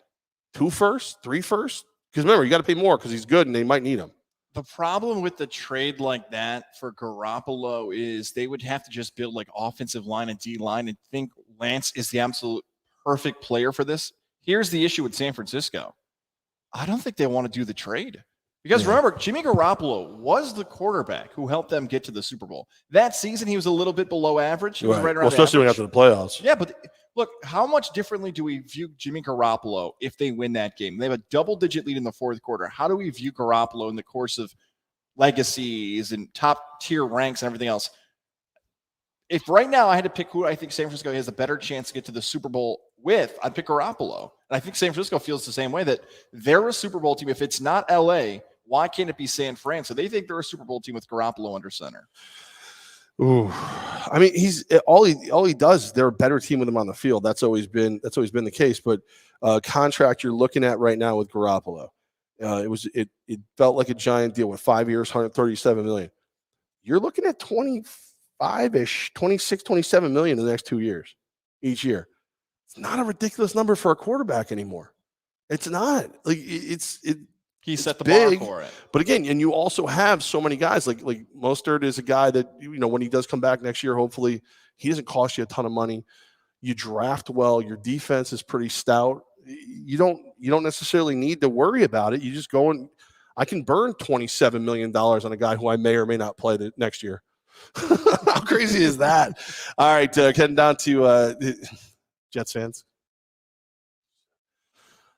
2 firsts, 3 firsts? Because remember, you got to pay more because he's good and they might need him. The problem with the trade like that for Garoppolo is they would have to just build like offensive line and D-line and think Lance is the absolute perfect player for this. Here's the issue with San Francisco. I don't think they want to do the trade. Because remember, Jimmy Garoppolo was the quarterback who helped them get to the Super Bowl. That season, he was a little bit below average. He was right around especially after the playoffs. Yeah, but look, how much differently do we view Jimmy Garoppolo if they win that game? They have a double-digit lead in the fourth quarter. How do we view Garoppolo in the course of legacies and top-tier ranks and everything else? If right now I had to pick who I think San Francisco has a better chance to get to the Super Bowl with, I'd pick Garoppolo. And I think San Francisco feels the same way, that they're a Super Bowl team. If it's not L.A., why can't it be San Fran? So they think they're a Super Bowl team with Garoppolo under center. Ooh, I mean, he's all he does. They're a better team with him on the field. That's always been the case. But contract you're looking at right now with Garoppolo, it felt like a giant deal with 5 years, $137 million. You're looking at 25-ish, 26, 27 million in the next 2 years, each year. It's not a ridiculous number for a quarterback anymore. It's not like He set the bar for it. But again, and you also have so many guys like Mostert is a guy that, when he does come back next year, hopefully he doesn't cost you a ton of money. You draft well. Your defense is pretty stout. You don't necessarily need to worry about it. You just go and I can burn $27 million on a guy who I may or may not play next year. How crazy is that? All right, getting down to Jets fans.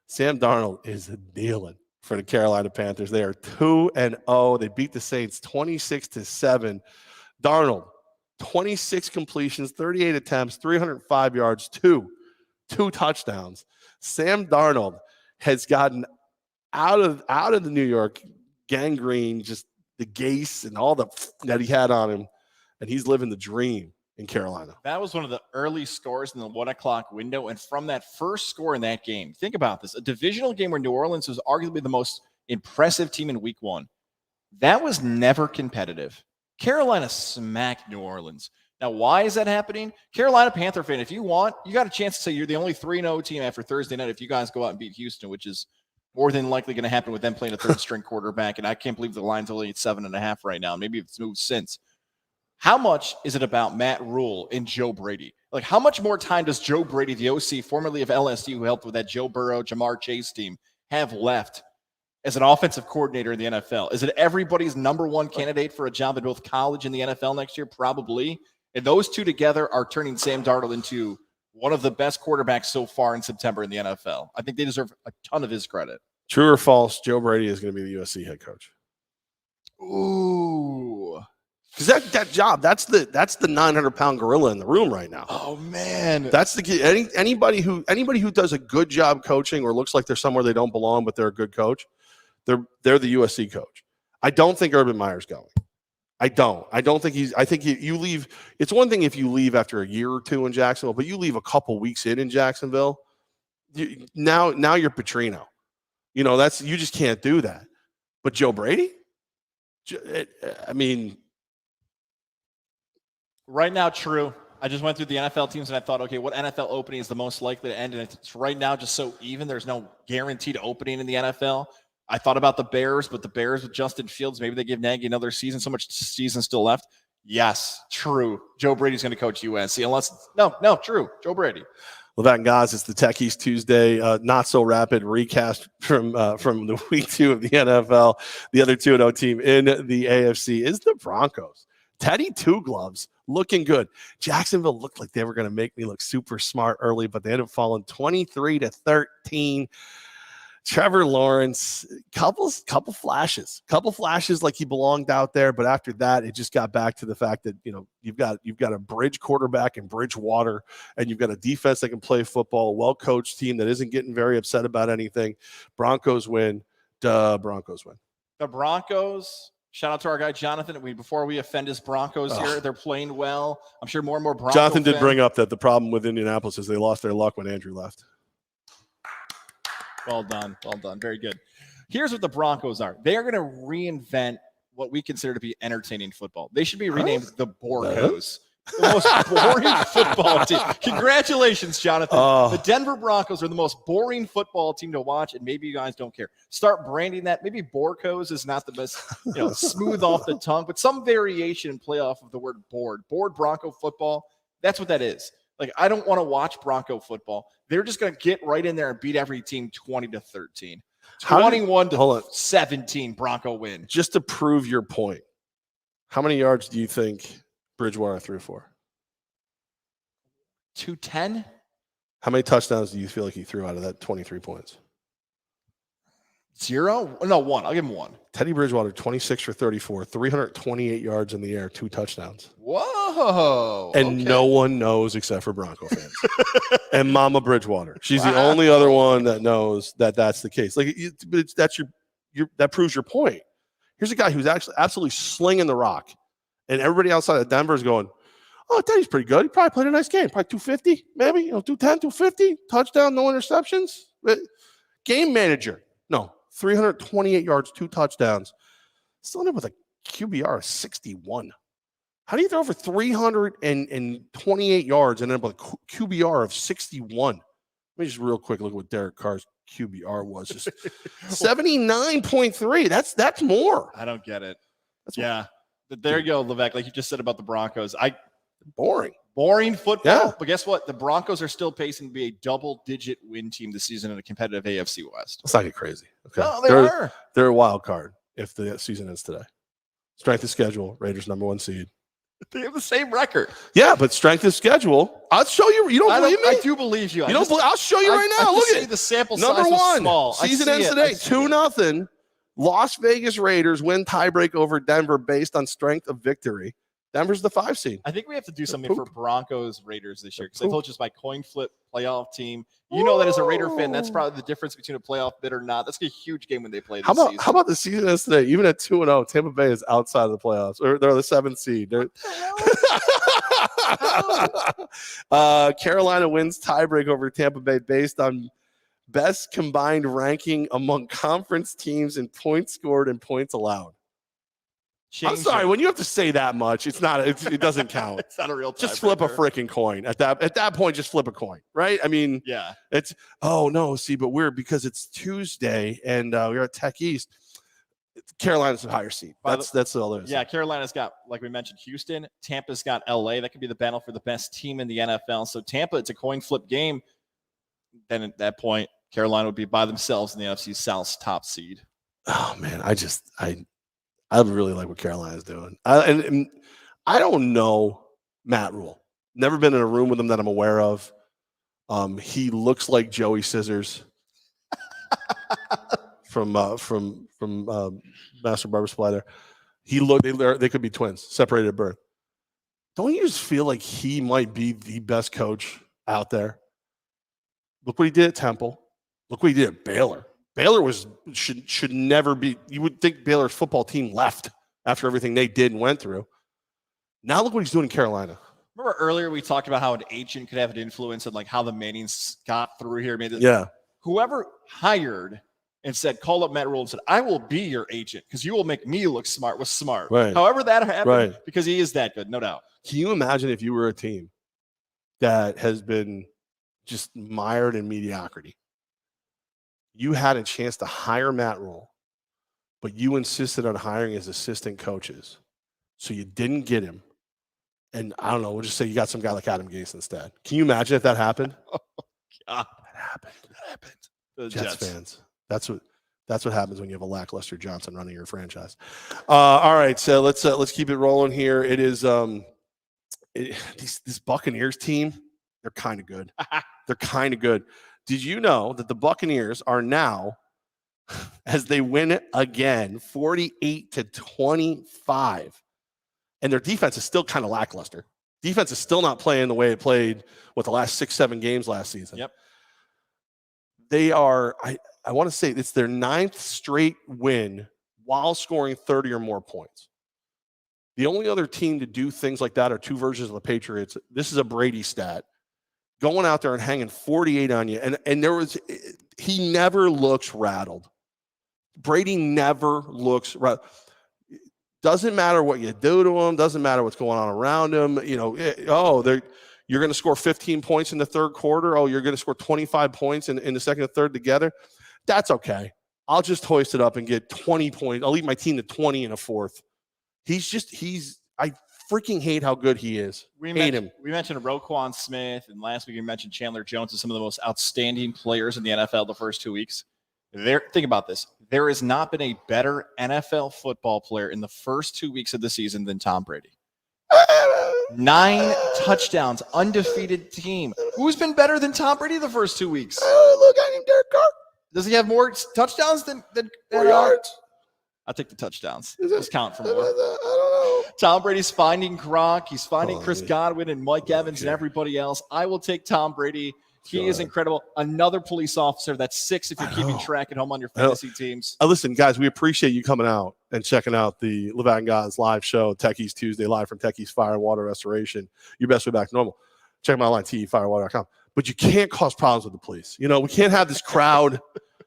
Sam Darnold is dealing for the Carolina Panthers. They are 2-0. They beat the Saints 26-7. Darnold, 26 completions, 38 attempts, 305 yards, two touchdowns. Sam Darnold has gotten out of the New York gangrene, just the gase and all that he had on him, and he's living the dream in Carolina. That was one of the early scores in the 1 o'clock window. And from that first score in that game, think about this, a divisional game where New Orleans was arguably the most impressive team in week 1. That was never competitive. Carolina smacked New Orleans. Now, why is that happening? Carolina Panther fan, if you want, you got a chance to say you're the only 3-0 team after Thursday night if you guys go out and beat Houston, which is more than likely going to happen with them playing a third-string quarterback. And I can't believe the line's only at 7.5 right now. Maybe it's moved since. How much is it about Matt Rule and Joe Brady? Like, how much more time does Joe Brady, the OC, formerly of LSU, who helped with that Joe Burrow, Jamar Chase team, have left as an offensive coordinator in the NFL? Is it everybody's number one candidate for a job in both college and the NFL next year? Probably. And those two together are turning Sam Darnold into one of the best quarterbacks so far in September in the NFL. I think they deserve a ton of his credit. True or false, Joe Brady is going to be the USC head coach. Ooh. Because that job, that's the 900-pound gorilla in the room right now. Oh man, that's the anybody who does a good job coaching or looks like they're somewhere they don't belong, but they're a good coach. They're the USC coach. I don't think Urban Meyer's going. I don't think he's. I think you leave. It's one thing if you leave after a year or two in Jacksonville, but you leave a couple weeks in Jacksonville. now you're Petrino. You know, you just can't do that. But Joe Brady, I mean, right now, true. I just went through the NFL teams and I thought, okay, what NFL opening is the most likely to end? And it's right now just so even. There's no guaranteed opening in the NFL. I thought about the Bears, but the Bears with Justin Fields, maybe they give Nagy another season. So much season still left. Yes, true. Joe Brady's going to coach UNC unless no, true. Joe Brady. Levack and Goz, it's the Techies Tuesday, not so rapid recast from the week 2 of the NFL. The other 2-0 team in the AFC is the Broncos. Teddy Two Gloves looking good. Jacksonville looked like they were going to make me look super smart early, but they ended up falling 23-13. Trevor Lawrence, couple flashes like he belonged out there, but after that, it just got back to the fact that you've got a bridge quarterback and Bridgewater, and you've got a defense that can play football, a well-coached team that isn't getting very upset about anything. Broncos win. Broncos win. The Broncos. Shout out to our guy Jonathan. Before we offend his Broncos here, they're playing well. I'm sure more and more Broncos. Jonathan did bring up that the problem with Indianapolis is they lost their luck when Andrew left. Well done. Very good. Here's what the Broncos are. They are going to reinvent what we consider to be entertaining football. They should be renamed the Borcos. The most boring football team. Congratulations, Jonathan. The Denver Broncos are the most boring football team to watch, and maybe you guys don't care. Start branding that. Maybe Borcos is not the best, smooth off the tongue, but some variation and play off of the word bored. Bored Bronco football. That's what that is. Like, I don't want to watch Bronco football. They're just going to get right in there and beat every team 20-13. 21-17 Bronco win. Just to prove your point, how many yards do you think Bridgewater threw for? 210? How many touchdowns do you feel like he threw out of that 23 points? 0? No, 1. I'll give him 1. Teddy Bridgewater, 26 for 34, 328 yards in the air, 2 touchdowns. Whoa. And no one knows except for Bronco fans. And Mama Bridgewater. She's the only other one that knows that that's the case. Like, that proves your point. Here's a guy who's actually absolutely slinging the rock. And everybody outside of Denver is going, oh, Teddy's pretty good. He probably played a nice game. Probably 250, maybe, 210, 250, touchdown, no interceptions. Game manager. No, 328 yards, 2 touchdowns. Still ended with a QBR of 61. How do you throw for 328 yards and end up with a QBR of 61? Let me just real quick look at what Derek Carr's QBR was. Just 79.3. That's more. I don't get it. More. But there you go, Levack. Like you just said about the Broncos. Boring football. Yeah. But guess what? The Broncos are still pacing to be a double-digit win team this season in a competitive AFC West. Let's not get crazy. Okay. No, they are. They're a wild card if the season ends today. Strength of schedule, Raiders #1 seed. They have the same record. Yeah, but strength of schedule. I'll show you. You don't believe me? I do believe you. I'll show you right now. Look at the sample size. #1. Small. Season ends today. 2-0. Las Vegas Raiders win tiebreak over Denver based on strength of victory. Denver's the 5 seed. I think we have to do something for Broncos Raiders this year because I told you it's my coin flip playoff team. You know that as a Raider fan, that's probably the difference between a playoff bid or not. That's a huge game when they play this season. How about the season ends today? Even at 2-0, Tampa Bay is outside of the playoffs. Or they're the 7th seed. Carolina wins tiebreak over Tampa Bay based on best combined ranking among conference teams in points scored and points allowed. I'm sorry, when you have to say that much, it doesn't count. It's not a real. Just flip a freaking coin at that point. Just flip a coin, right? I mean, yeah. It's but because it's Tuesday and we're at Tech East. Carolina's a higher seed. That's all there is. Yeah, Carolina's got, like we mentioned, Houston. Tampa's got LA. That could be the battle for the best team in the NFL. So Tampa, it's a coin flip game. Then at that point, Carolina would be by themselves in the NFC South's top seed. Oh man, I really like what Carolina's doing. And I don't know Matt Rule. Never been in a room with him that I'm aware of. He looks like Joey Scissors from Master Barber Supply there. They could be twins, separated at birth. Don't you just feel like he might be the best coach out there? Look what he did at Temple. Look what he did at Baylor. Baylor should never be. You would think Baylor's football team left after everything they did and went through. Now look what he's doing in Carolina. Remember earlier we talked about how an agent could have an influence on like how the Mannings got through here. Yeah. Whoever hired and said, call up Matt Rule and said, I will be your agent because you will make me look smart was smart. Right. However that happened, Right. because he is that good, no doubt. Can you imagine if you were a team that has been just mired in mediocrity? You had a chance to hire Matt Rule, but you insisted on hiring his assistant coaches. So you didn't get him. And I don't know, we'll just say you got some guy like Adam Gase instead. Can you imagine if that happened? Oh, God. That happened. That happened. The Jets fans. That's what happens when you have a lackluster Johnson running your franchise. All right, so let's keep it rolling here. It is this Buccaneers team, they're kind of good. They're kind of good. Did you know that the Buccaneers are now, as they win again, 48-25, and their defense is still kind of lackluster. Defense is still not playing the way it played with the last 6-7 games last season. Yep. They are, I want to say it's their 9th straight win while scoring 30 or more points. The only other team to do things like that are two versions of the Patriots. This is a Brady stat. Going out there and hanging 48 on you. And he never looks rattled. Brady never looks rattled. Doesn't matter what you do to him. Doesn't matter what's going on around him. You know, you're going to score 15 points in the third quarter. Oh, you're going to score 25 points in the second and third together. That's okay. I'll just hoist it up and get 20 points. I'll lead my team to 20 in a fourth. I freaking hate how good he is. We mentioned Roquan Smith, and last week we mentioned Chandler Jones as some of the most outstanding players in the NFL the first 2 weeks. Think about this. There has not been a better NFL football player in the first 2 weeks of the season than Tom Brady. 9 touchdowns, undefeated team. Who's been better than Tom Brady the first 2 weeks? Look at him, Derek Carr. Does he have more touchdowns than 4 yards? I'll take the touchdowns. Just count for more. I don't know. Tom Brady's finding Gronk. He's finding Chris Godwin and Mike Evans and everybody else. I will take Tom Brady. He is incredible. Another police officer. That's 6 if you're keeping track at home on your fantasy teams. Listen, guys, we appreciate you coming out and checking out the Levack and Goz live show, Techies Tuesday, live from Techies Fire and Water Restoration. Your best way back to normal. Check them out online, tefirewater.com. But you can't cause problems with the police. You know, we can't have this crowd.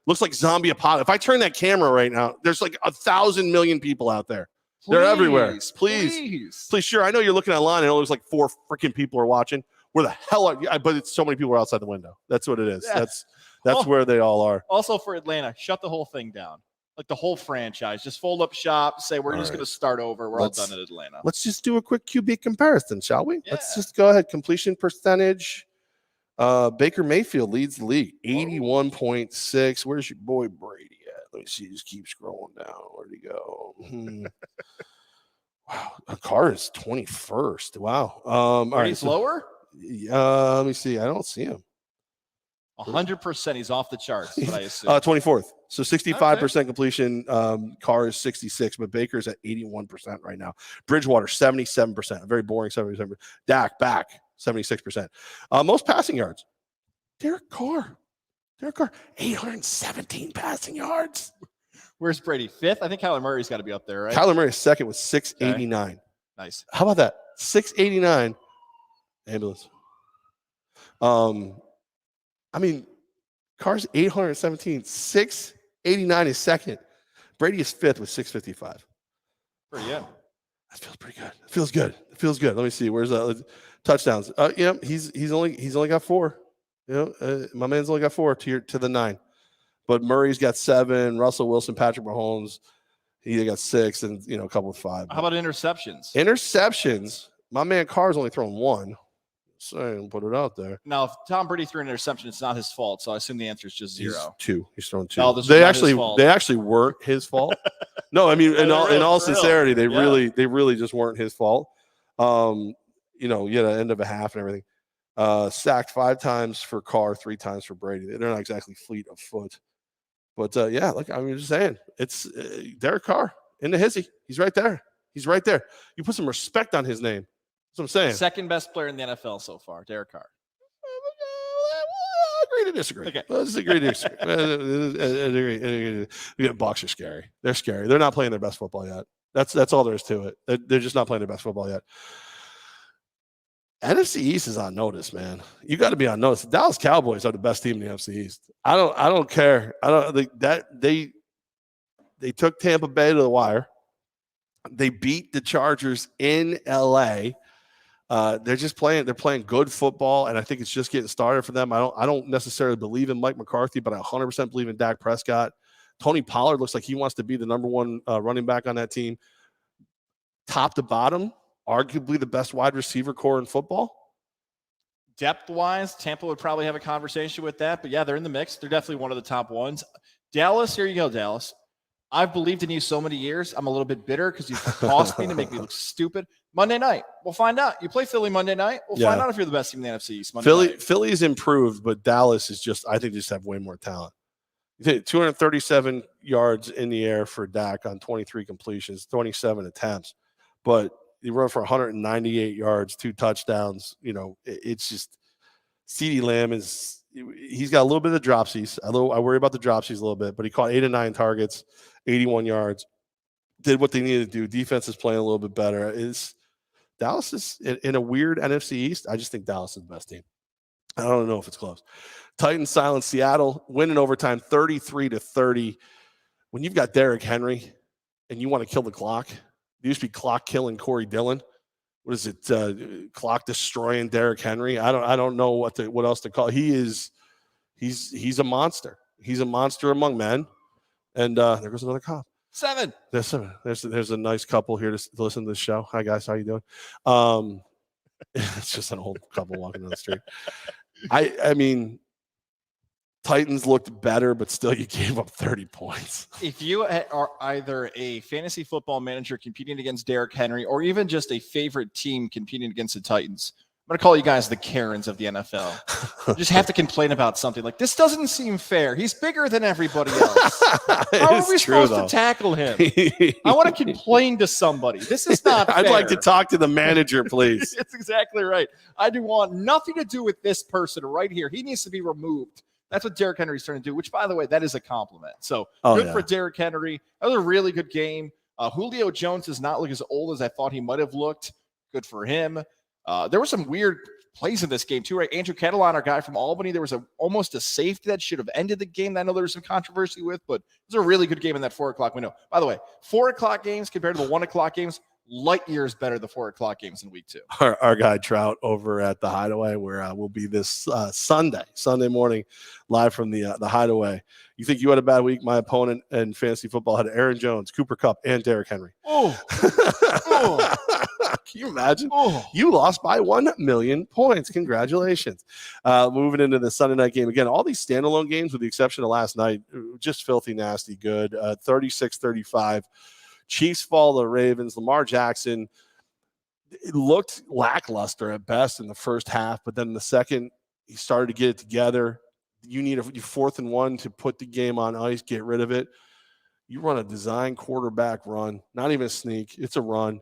Looks like zombie apocalypse. If I turn that camera right now, there's like 1,000 million people out there. They're everywhere. Please. Sure. I know you're looking online. I know there's like 4 freaking people are watching. Where the hell are you? But it's so many people are outside the window. That's what it is. Yeah. That's where they all are. Also for Atlanta, shut the whole thing down. Like the whole franchise. Just fold up shop. Say we're just going to start over. We're all done at Atlanta. Let's just do a quick QB comparison, shall we? Yeah. Let's just go ahead. Completion percentage. Baker Mayfield leads the league, 81.6. Where's your boy Brady at? Let me see. Just keep scrolling down. Where'd he go? Wow. Carr is 21st. Wow. All right. Lower? Let me see. I don't see him. 100%. He's off the charts, but I assume. 24th. So 65% completion. Carr is 66, but Baker's at 81% right now. Bridgewater, 77%. A very boring 77%. Dak back, 76%. Most passing yards. Derek Carr, 817 passing yards. Where's Brady? 5th? I think Kyler Murray's got to be up there, right? Kyler Murray is 2nd with 689. Okay. Nice. How about that? 689. Ambulance. I mean, Carr's 817. 689 is 2nd. Brady is 5th with 655. Pretty good. That feels pretty good. It feels good. Let me see. Where's the touchdowns? Yeah, he's only got 4. You know, my man's only got 4 to the 9. But Murray's got 7. Russell Wilson, Patrick Mahomes, he got 6, and a couple with 5. How about interceptions? Interceptions. My man Carr's only thrown 1. So put it out there. Now, if Tom Brady threw an interception, it's not his fault. So I assume the answer is just 0. 2. He's thrown 2. No, they actually weren't his fault. No, I mean, in all sincerity, they really just weren't his fault. You had an end of a half and everything. Sacked 5 times for Carr, 3 times for Brady. They're not exactly fleet of foot. But yeah, look, I'm just saying, it's Derek Carr in the hizzy. He's right there. You put some respect on his name. That's what I'm saying. 2nd best player in the NFL so far, Derek Carr. Agree to disagree. Okay. Let's agree to disagree. Bucs are scary. They're scary. They're not playing their best football yet. That's all there is to it. They're just not playing their best football yet. NFC East is on notice, man. You got to be on notice. The Dallas Cowboys are the best team in the NFC East. I don't care. I don't think that they took Tampa Bay to the wire. They beat the Chargers in LA. They're playing good football, and I think it's just getting started for them. I don't necessarily believe in Mike McCarthy, but I 100% believe in Dak Prescott. Tony Pollard looks like he wants to be the number one running back on that team. Top to bottom, arguably the best wide receiver core in football. Depth-wise, Tampa would probably have a conversation with that. But, yeah, they're in the mix. They're definitely one of the top ones. Dallas, here you go, Dallas. I've believed in you so many years. I'm a little bit bitter because you've cost me to make me look stupid. Monday night, we'll find out. You play Philly Monday night. We'll find out if you're the best team in the NFC East Monday night. Philly's improved, but Dallas is I think just have way more talent. 237 yards in the air for Dak on 23 completions, 27 attempts. But he run for 198 yards, 2 touchdowns. It's just CeeDee Lamb he's got a little bit of dropsies. I worry about the dropsies a little bit, but he caught 8 of 9 targets, 81 yards, did what they needed to do. Defense is playing a little bit better. Dallas is in a weird NFC East. I just think Dallas is the best team. I don't know if it's close. Titans silence Seattle, winning overtime 33-30. When you've got Derrick Henry and you want to kill the clock, you used to be clock killing Corey Dillon. What is it? Clock destroying Derrick Henry. I don't know what else to call. He's a monster. He's a monster among men. And there goes another cop. 7. There's 7. There's a nice couple here to listen to the show. Hi guys, how you doing? It's just an old couple walking down the street. I mean, Titans looked better, but still you gave up 30 points. If you are either a fantasy football manager competing against Derrick Henry or even just a favorite team competing against the Titans, I'm going to call you guys the Karens of the NFL. You just have to complain about something like, this doesn't seem fair. He's bigger than everybody else. How are we supposed to tackle him? I want to complain to somebody. This is not fair. I'd like to talk to the manager, please. That's exactly right. I do want nothing to do with this person right here. He needs to be removed. That's what Derrick Henry's trying to do, which, by the way, that is a compliment. So good for Derrick Henry. That was a really good game. Julio Jones does not look as old as I thought he might have looked. Good for him. There were some weird plays in this game, too, right? Andrew Catalon, our guy from Albany, there was almost a safety that should have ended the game that I know there was some controversy with, but it was a really good game in that 4 o'clock window. By the way, 4 o'clock games compared to the 1 o'clock games, light years better the 4 o'clock games in week 2. Our guy Trout over at the Hideaway, where we'll be this Sunday morning, live from the Hideaway. You think you had a bad week? My opponent in fantasy football had Aaron Jones, Cooper Kupp, and Derrick Henry. Oh. Can you imagine? You lost by 1 million points. Congratulations. Moving into the Sunday night game. Again, all these standalone games, with the exception of last night, just filthy, nasty good. 36-35. Chiefs fall to the Ravens. Lamar Jackson, it looked lackluster at best in the first half, but then in the second, he started to get it together. You need a 4th and 1 to put the game on ice, get rid of it. You run a design quarterback run, not even a sneak. It's a run,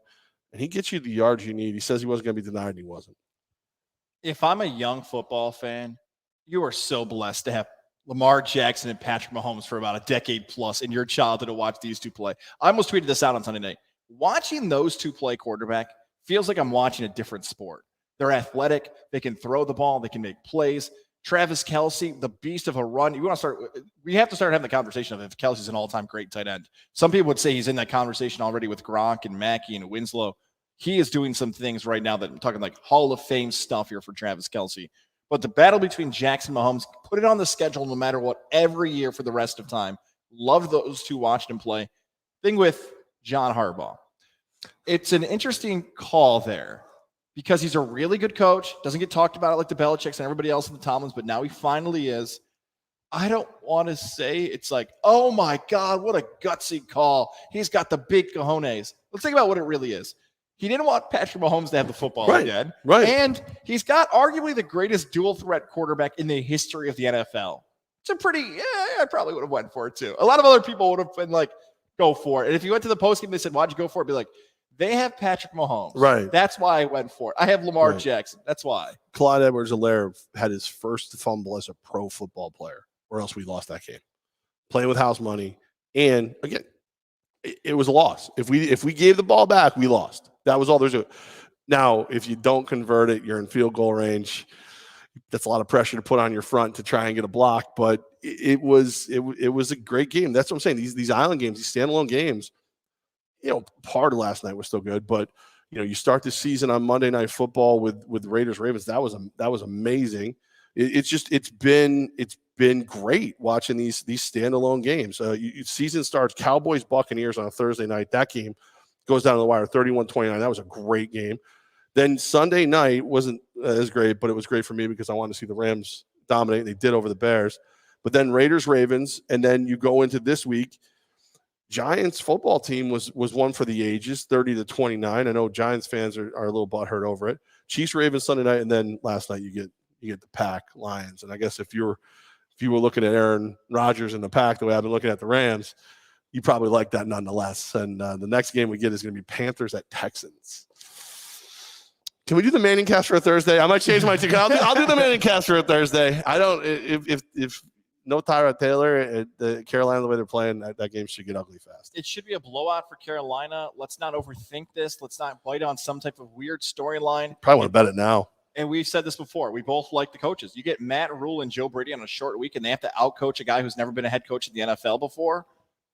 and he gets you the yards you need. He says he wasn't going to be denied, and he wasn't. If I'm a young football fan, you are so blessed to have Lamar Jackson and Patrick Mahomes for about a decade plus in your childhood to watch these two play. I almost tweeted this out on Sunday night. Watching those two play quarterback feels like I'm watching a different sport. They're athletic. They can throw the ball. They can make plays. Travis Kelce, the beast of a run. We have to start having the conversation of if Kelce's an all-time great tight end. Some people would say he's in that conversation already with Gronk and Mackey and Winslow. He is doing some things right now that I'm talking like Hall of Fame stuff here for Travis Kelce. But the battle between Jackson and Mahomes, put it on the schedule no matter what every year for the rest of time. Love those two watching him play. Thing with John Harbaugh. It's an interesting call there because he's a really good coach. Doesn't get talked about it like the Belichicks and everybody else in the Tomlins, but now he finally is. I don't want to say it's like, oh my God, what a gutsy call. He's got the big cojones. Let's think about what it really is. He didn't want Patrick Mahomes to have the football again. Right. And he's got arguably the greatest dual threat quarterback in the history of the NFL. It's a pretty, I probably would have went for it too. A lot of other people would have been like, go for it. And if you went to the postgame, they said, why'd you go for it? Be like, they have Patrick Mahomes. Right. That's why I went for it. I have Lamar Jackson. That's why. Clyde Edwards-Helaire had his first fumble as a pro football player, or else we lost that game. Playing with house money. And again, it was a loss. If we gave the ball back, we lost. That was all there's to it. Now, if you don't convert it, you're in field goal range. That's a lot of pressure to put on your front to try and get a block, but it was a great game. That's what I'm saying. These island games, these standalone games, part of last night was still good, but you start the season on Monday Night Football with Raiders Ravens. That was amazing. It's been great watching these standalone games. Season starts Cowboys Buccaneers on a Thursday night. That game goes down to the wire 31-29. That was a great game. Then Sunday night wasn't as great, but it was great for me because I wanted to see the Rams dominate. They did over the Bears. But then Raiders, Ravens, and then you go into this week. Giants football team was one for the ages, 30-29. I know Giants fans are a little butthurt over it. Chiefs, Ravens Sunday night, and then last night you get the Pack Lions. And I guess if you were looking at Aaron Rodgers and the Pack the way I've been looking at the Rams, you probably like that nonetheless. And the next game we get is going to be Panthers at Texans. Can we do the Manning cast for a Thursday? I might change my ticket. I'll do the Manning cast for a Thursday. I don't. If no Tyrod Taylor, the Carolina, the way they're playing, that game should get ugly fast. It should be a blowout for Carolina. Let's not overthink this. Let's not bite on some type of weird storyline. Probably want to bet it now. And we've said this before. We both like the coaches. You get Matt Rule and Joe Brady on a short week, and they have to outcoach a guy who's never been a head coach in the NFL before.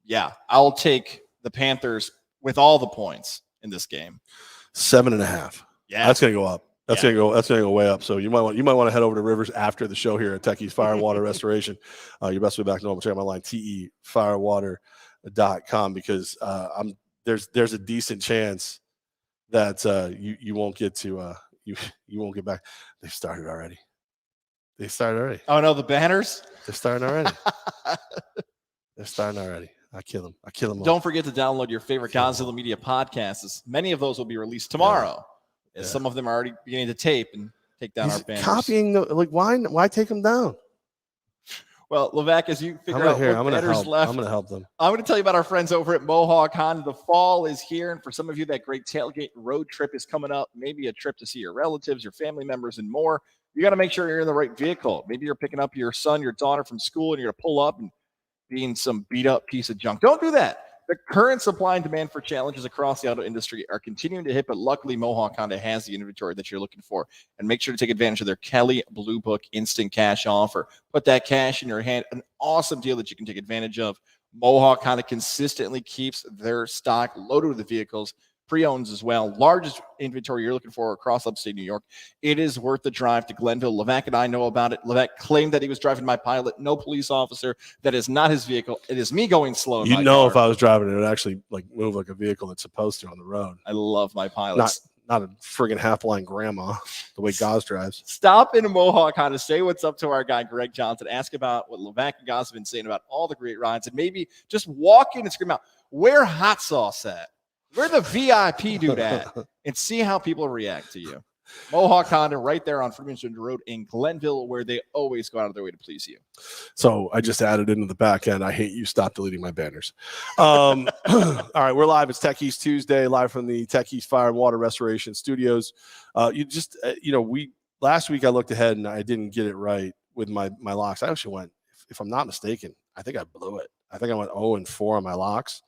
Yeah, I'll take the Panthers with all the points in this game. 7.5. Yeah, that's gonna go up. That's gonna go way up. So you might want to head over to Rivers after the show here at Techie's Fire and Water Restoration. Your best way back to normal. Check out my line tefirewater.com because there's a decent chance that you won't get to you won't get back. They've started already. Oh no, the banners. They're starting already. I kill them. All. Don't forget to download your favorite Godzilla Media podcasts. Many of those will be released tomorrow. Yeah. Yeah. Some of them are already beginning to tape and take down our banners. Copying why take them down? Well, Levack, as you figure out what banners left, I'm going to help them. I'm going to tell you about our friends over at Mohawk Honda. The fall is here, and for some of you, that great tailgate road trip is coming up. Maybe a trip to see your relatives, your family members, and more. You got to make sure you're in the right vehicle. Maybe you're picking up your son, your daughter from school, and you're going to pull up and be in some beat-up piece of junk. Don't do that. The current supply and demand for challenges across the auto industry are continuing to hit, but luckily Mohawk Honda has the inventory that you're looking for. And make sure to take advantage of their Kelly Blue Book instant cash offer. Put that cash in your hand. An awesome deal that you can take advantage of. Mohawk Honda consistently keeps their stock loaded with the vehicles, pre-owns as well. Largest inventory you're looking for across upstate New York. It is worth the drive to Glenville. Levack and I know about it. Levack claimed that he was driving my Pilot. No police officer. That is not his vehicle. It is me going slow. You know, if I was driving it, would actually move like a vehicle that's supposed to on the road. I love my Pilot. Not a friggin' half-blind grandma, the way Goz drives. Stop in a Mohawk Honda. Say what's up to our guy, Greg Johnson. Ask about what Levack and Goz have been saying about all the great rides. And maybe just walk in and scream out, where hot sauce at? Where the VIP dude at? And see how people react to you. Mohawk Honda right there on Freeman's Road in Glenville, where they always go out of their way to please you. So I just added into the back end. I hate you. Stop deleting my banners. All right, we're live. It's Techie's Tuesday, live from the Techie's Fire and Water Restoration Studios. Last week I looked ahead and I didn't get it right with my locks. I actually went, if I'm not mistaken, I think I blew it. I think I went 0-4 on my locks.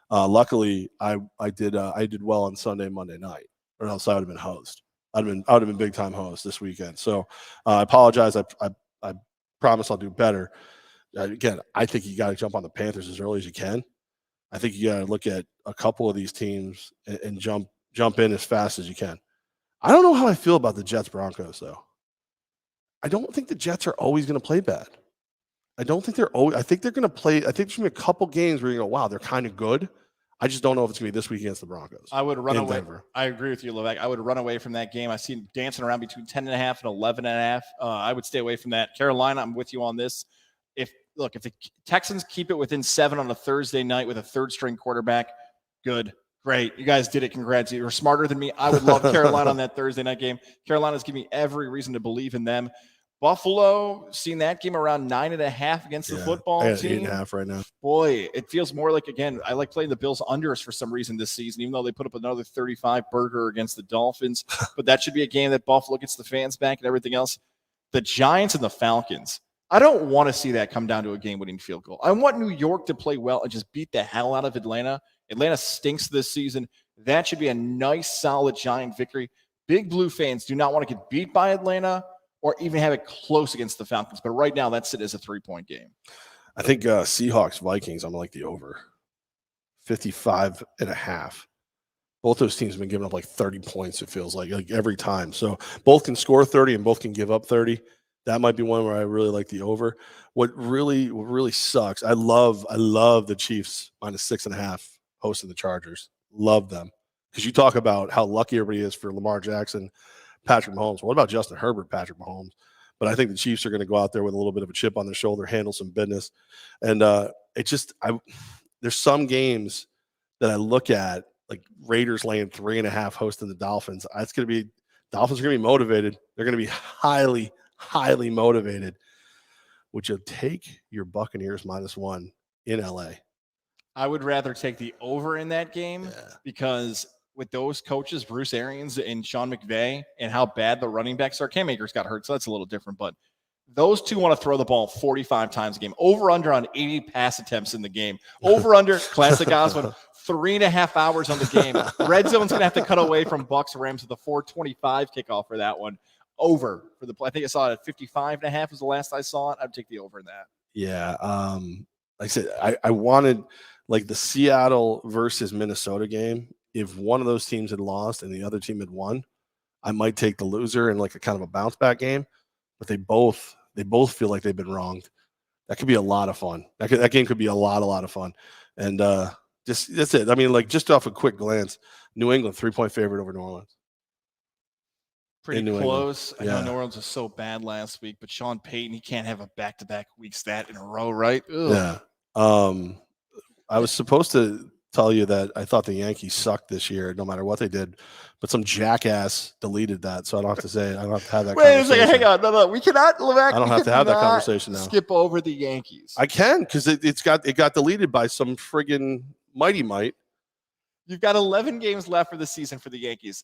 Luckily, I did well on Sunday, Monday night, or else I would have been host. I would have been big time host this weekend. So I apologize. I promise I'll do better. Again, I think you got to jump on the Panthers as early as you can. I think you got to look at a couple of these teams and jump in as fast as you can. I don't know how I feel about the Jets Broncos though. I don't think the Jets are always going to play bad. I think they're going to play. I think there's going to be a couple games where you go, wow, they're kind of good. I just don't know if it's going to be this week against the Broncos. I would run away. Denver. I agree with you, Levack. I would run away from that game. I see him dancing around between 10.5 and 11.5. I would stay away from that. Carolina, I'm with you on this. If the Texans keep it within 7 on a Thursday night with a third-string quarterback, good. Great. You guys did it. Congrats. You were smarter than me. I would love Carolina on that Thursday night game. Carolina's giving me every reason to believe in them. Buffalo, seen that game around 9.5 against the football team. 8.5 right now. Boy, it feels more like, again, I like playing the Bills unders for some reason this season, even though they put up another 35 burger against the Dolphins. But that should be a game that Buffalo gets the fans back and everything else. The Giants and the Falcons. I don't want to see that come down to a game-winning field goal. I want New York to play well and just beat the hell out of Atlanta. Atlanta stinks this season. That should be a nice, solid Giant victory. Big Blue fans do not want to get beat by Atlanta or even have it close against the Falcons. But right now, that's it as a 3-point game. I think Seahawks, Vikings, I'm like the over. 55.5. Both those teams have been giving up like 30 points, it feels like every time. So both can score 30 and both can give up 30. That might be one where I really like the over. What really sucks, I love the Chiefs -6.5 hosting the Chargers. Love them. Because you talk about how lucky everybody is for Lamar Jackson, Patrick Mahomes. What about Justin Herbert, Patrick Mahomes? But I think the Chiefs are going to go out there with a little bit of a chip on their shoulder, handle some business. And there's some games that I look at, like Raiders laying 3.5 hosting the Dolphins. Dolphins are going to be motivated. They're going to be highly, highly motivated. Would you take your Buccaneers -1 in LA? I would rather take the over in that game because with those coaches, Bruce Arians and Sean McVay, and how bad the running backs are. Cam Akers got hurt, so that's a little different. But those two want to throw the ball 45 times a game. Over under on 80 pass attempts in the game. Over under, classic Oswin, 3.5 hours on the game. Red zone's going to have to cut away from Bucks Rams with a 4:25 kickoff for that one. Over for the play. I think I saw it at 55.5 was the last I saw it. I'd take the over in that. Yeah. Like I said, I wanted like the Seattle versus Minnesota game. If one of those teams had lost and the other team had won, I might take the loser in like a kind of a bounce back game. But they both feel like they've been wronged. That could be a lot of fun. That game could be a lot of fun. And that's it. I mean, like just off a quick glance, New England 3-point favorite over New Orleans. Pretty close. I know New Orleans was so bad last week, but Sean Payton, he can't have a back-to-back week stat in a row, right? Ugh. Yeah. I was supposed to tell you that I thought the Yankees sucked this year, no matter what they did, but some jackass deleted that, so I don't have to say it. I don't have to have that conversation. Wait a second, hang on. No, we cannot, Levack. I don't have to have that conversation now. Skip over the Yankees. I can, because it got deleted by some friggin' mighty might. You've got 11 games left for the season for the Yankees.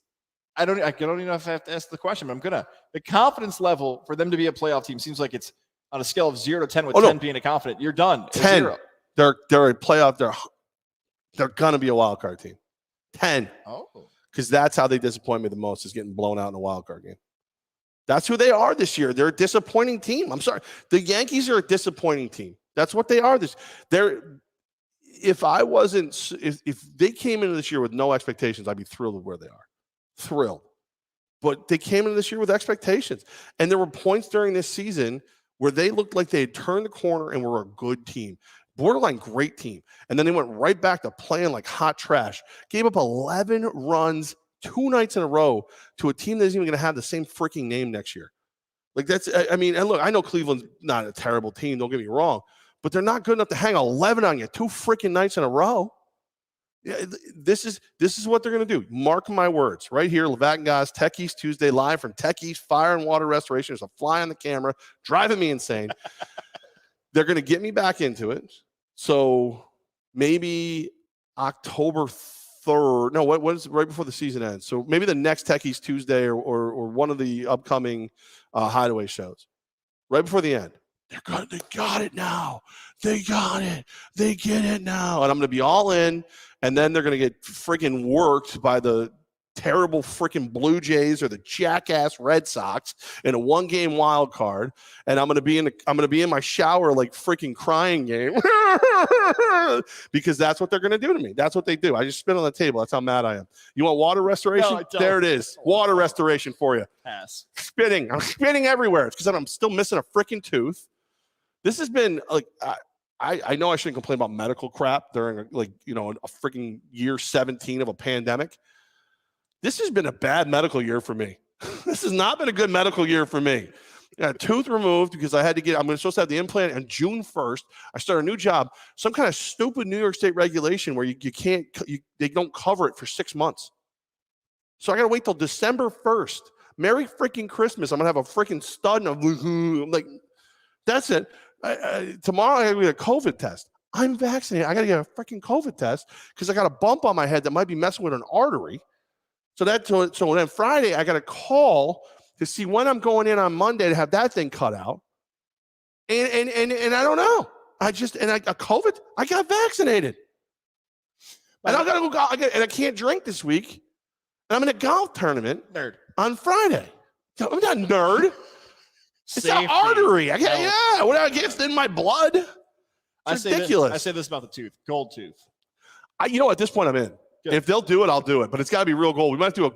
I don't even know if I have to ask the question, but I'm gonna. The confidence level for them to be a playoff team seems like it's on a scale of 0 to 10, with 10 being a confident. You're done. 10. 0. They're a playoff. They're gonna be a wild card team. 10. Oh, because that's how they disappoint me the most, is getting blown out in a wild card game. That's who they are this year. They're a disappointing team. I'm sorry. The Yankees are a disappointing team. That's what they are. If they came into this year with no expectations, I'd be thrilled with where they are. Thrilled. But they came into this year with expectations. And there were points during this season where they looked like they had turned the corner and were a good team. Borderline great team. And then they went right back to playing like hot trash. Gave up 11 runs 2 nights in a row to a team that isn't even going to have the same freaking name next year. Like and look, I know Cleveland's not a terrible team, don't get me wrong, but they're not good enough to hang 11 on you 2 freaking nights in a row. Yeah, this is what they're going to do. Mark my words. Right here, Levack and Goz, Tech East Tuesday, live from Tech East Fire and Water Restoration. There's a fly on the camera, driving me insane. They're going to get me back into it. So maybe October 3rd. No, what is right before the season ends? So maybe the next Tech East Tuesday or one of the upcoming Hideaway shows. Right before the end. They got it now. They got it. They get it now. And I'm going to be all in. And then they're going to get freaking worked by the terrible freaking Blue Jays or the jackass Red Sox in a 1-game wild card. And I'm going to be in my shower like freaking crying game because that's what they're going to do to me. That's what they do. I just spit on the table. That's how mad I am. You want water restoration? No, there it is. Water restoration for you. Pass. Spitting. I'm spitting everywhere. It's because I'm still missing a freaking tooth. This has been like, I know I shouldn't complain about medical crap during a freaking year 17 of a pandemic. This has been a bad medical year for me. This has not been a good medical year for me. I got a tooth removed because I'm supposed to have the implant on June 1st. I start a new job. Some kind of stupid New York State regulation where they don't cover it for 6 months. So I got to wait till December 1st. Merry freaking Christmas. I'm going to have a freaking stud. And I'm like, that's it. Tomorrow I got to get a COVID test. I'm vaccinated. I got to get a freaking COVID test because I got a bump on my head that might be messing with an artery. So then Friday I got a call to see when I'm going in on Monday to have that thing cut out. And I don't know. I got COVID. I got vaccinated. And I got to go. And I can't drink this week. And I'm in a golf tournament. Nerd. on Friday. I'm not a nerd. It's an artery. I guess in my blood. It's ridiculous. I say this about the tooth. Gold tooth. At this point I'm in. Good. If they'll do it, I'll do it. But it's got to be real gold. We might do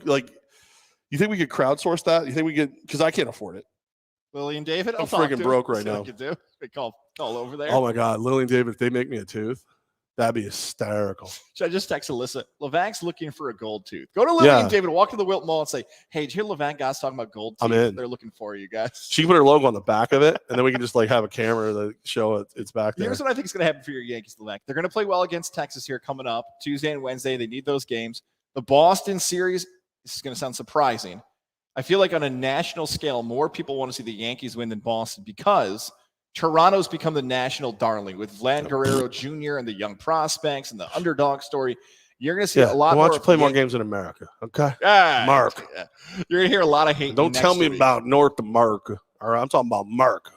you think we could crowdsource that? You think we could? Because I can't afford it. Lily and David? I'm freaking broke right now. We call over there. Oh, my God. Lily and David, if they make me a tooth, that'd be hysterical. Should I just text Alyssa? Levack's looking for a gold tooth. Go to Lily and David, walk to the Wilton Mall and say, hey, did you hear Levack guys talking about gold teeth? I'm in. They're looking for you guys. She can put her logo on the back of it, and then we can just have a camera that show it's back there. Here's what I think is going to happen for your Yankees, Levack. They're going to play well against Texas here coming up Tuesday and Wednesday. They need those games. The Boston series, this is going to sound surprising. I feel like on a national scale, more people want to see the Yankees win than Boston because Toronto's become the national darling with Vlad Guerrero Jr. and the young prospects and the underdog story. You're going to see a lot more. Why don't you play more games in America? Okay. Mark. Yeah. You're going to hear a lot of hate. Don't tell me about North America. All right. I'm talking about America.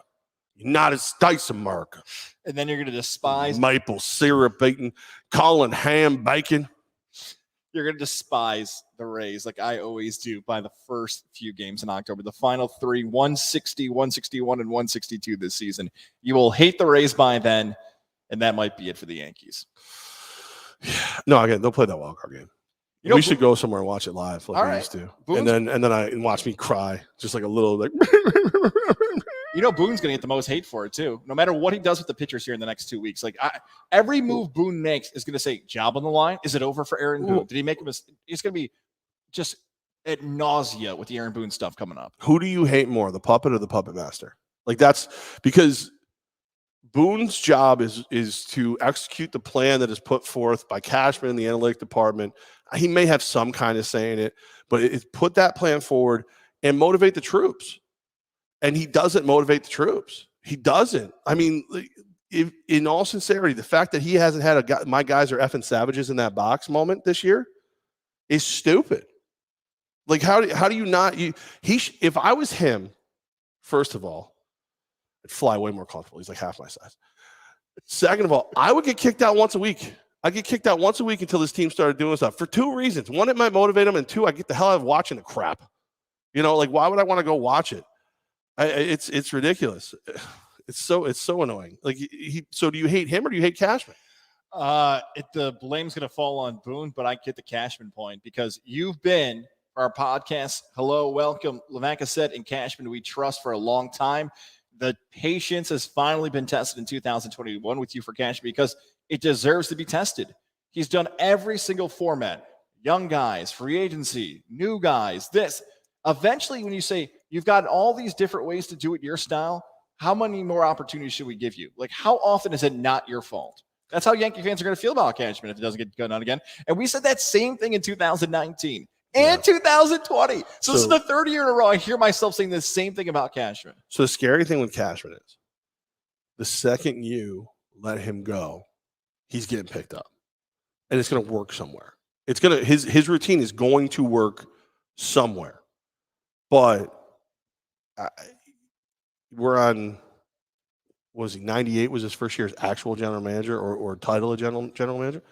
United States of America. And then you're going to despise maple syrup eating, calling ham bacon. You're going to despise the Rays like I always do by the first few games in October. The final three, 160, 161, and 162 this season. You will hate the Rays by then, and that might be it for the Yankees. No, again, they'll play that wild card game. We should go somewhere and watch it live like we used to. And then watch me cry, just like a little like Boone's going to get the most hate for it too. No matter what he does with the pitchers here in the next 2 weeks. Every move Boone makes is going to say job on the line. Is it over for Aaron Boone? Did he make a mistake? It's going to be just at nausea with the Aaron Boone stuff coming up. Who do you hate more, the puppet or the puppet master? That's because Boone's job is to execute the plan that is put forth by Cashman in the analytic department. He may have some kind of say in it, but it's put that plan forward and motivate the troops. And he doesn't motivate the troops. He doesn't. I mean, in all sincerity, the fact that he hasn't had my guys are effing savages in that box moment this year is stupid. How do you not? If I was him, first of all, I'd fly way more comfortable. He's like half my size. Second of all, I would get kicked out once a week. I get kicked out once a week until this team started doing stuff for two reasons. One, it might motivate them, and two, I get the hell out of watching the crap. Why would I want to go watch it? It's ridiculous. It's so annoying. So do you hate him or do you hate Cashman? The blame's going to fall on Boone, but I get the Cashman point because you've been for our podcast. Hello, welcome. Levack said in Cashman we trust for a long time. The patience has finally been tested in 2021 with you for Cashman because it deserves to be tested. He's done every single format. Young guys, free agency, new guys, this. Eventually, when you say you've got all these different ways to do it your style, how many more opportunities should we give you? How often is it not your fault? That's how Yankee fans are going to feel about Cashman if it doesn't get done again. And we said that same thing in 2019 and 2020. So this is the third year in a row I hear myself saying the same thing about Cashman. So the scary thing with Cashman is the second you let him go, he's getting picked up. And it's going to work somewhere. His routine is going to work somewhere. But we're on, what was he, 98 was his first year as actual general manager or title of general manager?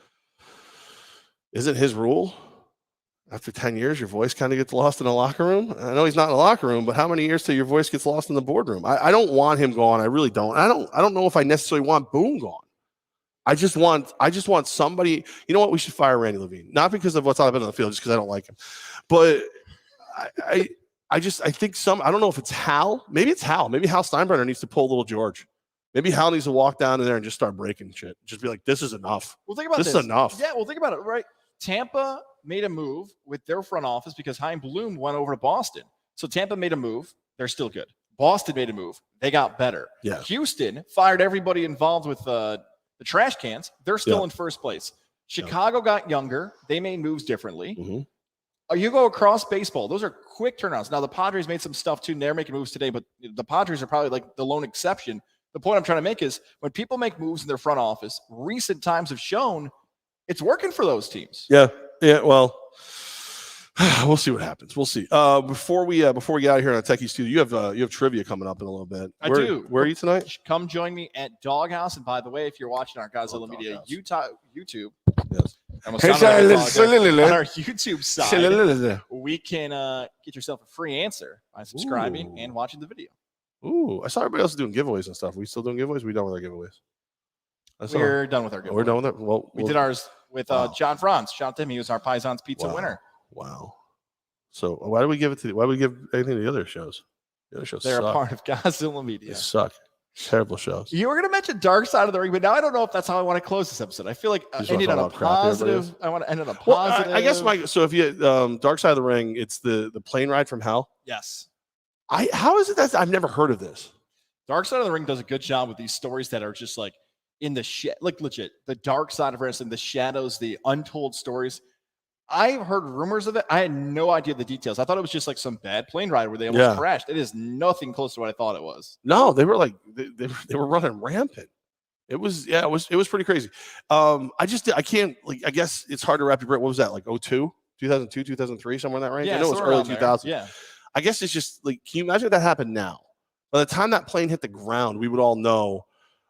Isn't his rule after 10 years your voice kind of gets lost in the locker room? I know he's not in the locker room, but how many years till your voice gets lost in the boardroom? I don't want him gone. I really don't. I don't know if I necessarily want Boone gone. I just want somebody. You know what? We should fire Randy Levine, not because of what's on the field, just because I don't like him, but I think I don't know if it's Hal. Maybe it's Hal. Maybe Hal Steinbrenner needs to pull little George. Maybe Hal needs to walk down in there and just start breaking shit. Just be like, this is enough. Well, think about this. This is enough. Yeah, well, think about it, right? Tampa made a move with their front office because Chaim Bloom went over to Boston. So Tampa made a move. They're still good. Boston made a move. They got better. Yeah. Houston fired everybody involved with the trash cans. They're still in first place. Chicago got younger. They made moves differently. Mm-hmm. You go across baseball. Those are quick turnarounds. Now, the Padres made some stuff, too, and they're making moves today, but the Padres are probably the lone exception. The point I'm trying to make is when people make moves in their front office, recent times have shown it's working for those teams. Yeah. Well, we'll see what happens. We'll see. Before we get out of here on Techie Studio, you have trivia coming up in a little bit. I do. Where are you tonight? Come join me at Doghouse. And by the way, if you're watching our Godzilla Media YouTube, yes. almost sounded like a dog there. On our YouTube side, we can get yourself a free answer by subscribing and watching the video. Ooh, I saw everybody else doing giveaways and stuff. We still doing giveaways? We done with our giveaways? We're done with our giveaway. We're done with it? Well, we did ours with John Franz. Shout out to him. He was our Paisans Pizza winner. Wow. So why do we give it to? Why do we give anything to the other shows? The other shows They're suck. a part of Godzilla Media. They suck. Terrible shows. You were going to mention Dark Side of the Ring, but now I don't know if that's how I want to close this episode. I feel like ending on a positive. I want to end on a positive. I guess so if you Dark Side of the Ring, it's the plane ride from hell. Yes. How is it that I've never heard of this? Dark Side of the Ring does a good job with these stories that are just like in the like legit, the dark side of wrestling, the shadows, the untold stories. I've heard rumors of it. I had no idea the details. I thought it was just like some bad plane ride where they almost crashed. It is nothing close to what I thought it was. No, they were like they were running rampant. It was pretty crazy. I can't I guess it's hard to wrap your brain. What was that, like 2002, 2003, somewhere in that range? Yeah, I know it was early 2000s. Yeah. I guess it's just like, can you imagine if that happened now? By the time that plane hit the ground, we would all know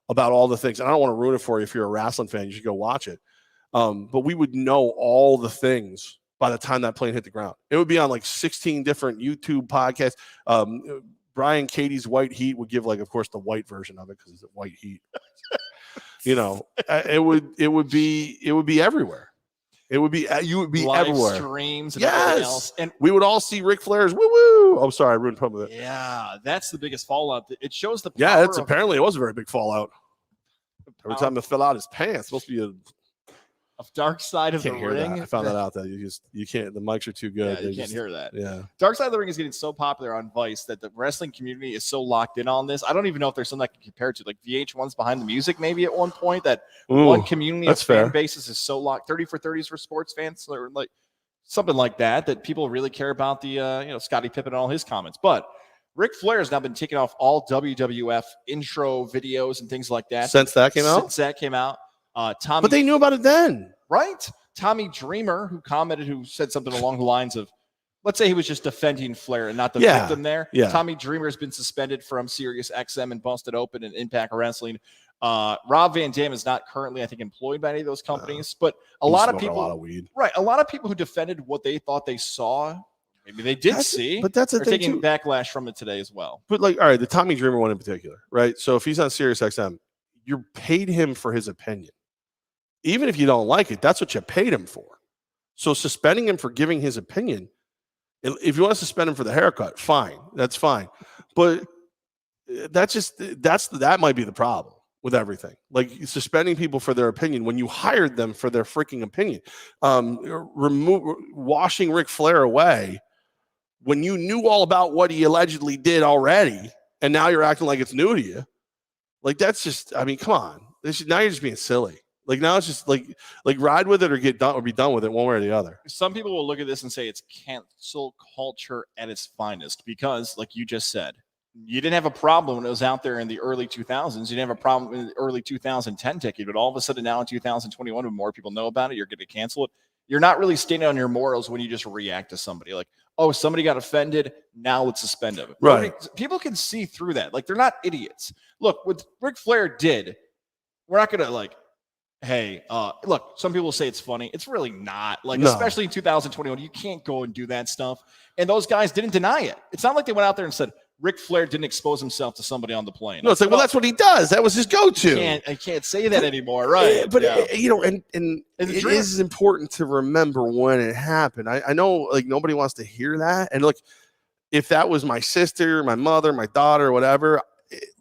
about all the things. And I don't want to ruin it for you. If you're a wrestling fan, you should go watch it. But we would know all the things by the time that plane hit the ground. It would be on like 16 different YouTube podcasts. Brian Katie's White Heat would give, like, of course, the white version of it because it's a white heat. It would be everywhere. It would be you would be live everywhere. Streams and everything else. And we would all see Ric Flair's woo woo. Oh, sorry, I ruined some of it. Yeah, that's the biggest fallout. It shows the power. Yeah, apparently it was a very big fallout. Every time it fell out his pants, it's supposed to be a Dark Side of the Ring. I found that out that you can't. The mics are too good. Yeah, you can't hear that. Yeah, Dark Side of the Ring is getting so popular on Vice that the wrestling community is so locked in on this. I don't even know if there's something I can compare it to, like VH1's Behind the Music, maybe at one point. That one community of fan bases is so locked. 30 for 30s for sports fans, or like something like that. That people really care about the Scottie Pippen and all his comments. But Ric Flair has now been taking off all WWF intro videos and things like that since that came out. Tommy, but they knew about it then, right? Tommy Dreamer, who said something along the lines of, let's say he was just defending Flair and not the victim there. Yeah. Tommy Dreamer has been suspended from Sirius XM and Busted Open and Impact Wrestling. Rob Van Dam is not currently, I think, employed by any of those companies, but a lot of people, a lot of people who defended what they thought they saw, maybe they did see, but that's the thing taking backlash from it today as well. But like, all right, the Tommy Dreamer one in particular, right? So if he's on Sirius XM, you're paid him for his opinion. Even if you don't like it, that's what you paid him for. So suspending him for giving his opinion, if you want to suspend him for the haircut, fine, that's fine. But that might be the problem with everything. Like suspending people for their opinion when you hired them for their freaking opinion. Washing Ric Flair away when you knew all about what he allegedly did already, and now you're acting like it's new to you. Like that's just, I mean, come on. Now you're just being silly. Like now it's just like ride with it or get done or be done with it one way or the other. Some people will look at this and say it's cancel culture at its finest because, like you just said, you didn't have a problem when it was out there in the early 2000s. You didn't have a problem in the early 2010 decade, but all of a sudden now in 2021, when more people know about it, you're going to cancel it. You're not really standing on your morals when you just react to somebody like, oh, somebody got offended. Now let's suspend them. Right. People can see through that. Like they're not idiots. Look, what Ric Flair did, we're not going to like, hey, look, some people say it's funny. It's really not. Like, especially in 2021, you can't go and do that stuff. And those guys didn't deny it. It's not like they went out there and said, Ric Flair didn't expose himself to somebody on the plane. No, it's like, well, that's what he does. That was his go-to. I can't say that anymore, right? But, and it is important to remember when it happened. I know, like, nobody wants to hear that. And, like, if that was my sister, my mother, my daughter, whatever,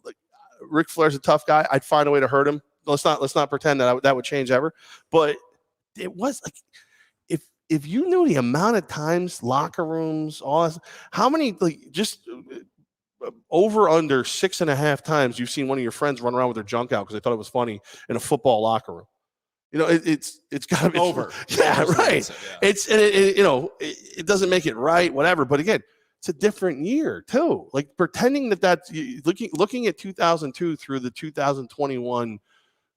like, Ric Flair's a tough guy. I'd find a way to hurt him. Let's not pretend that would change ever. But it was like, if you knew the amount of times, locker rooms, all this, how many, like, just over under 6.5 times you've seen one of your friends run around with their junk out because they thought it was funny in a football locker room. It's got to be over. Yeah, right. Yeah. It doesn't make it right, whatever. But again, it's a different year too. Like pretending that's looking at 2002 through the 2021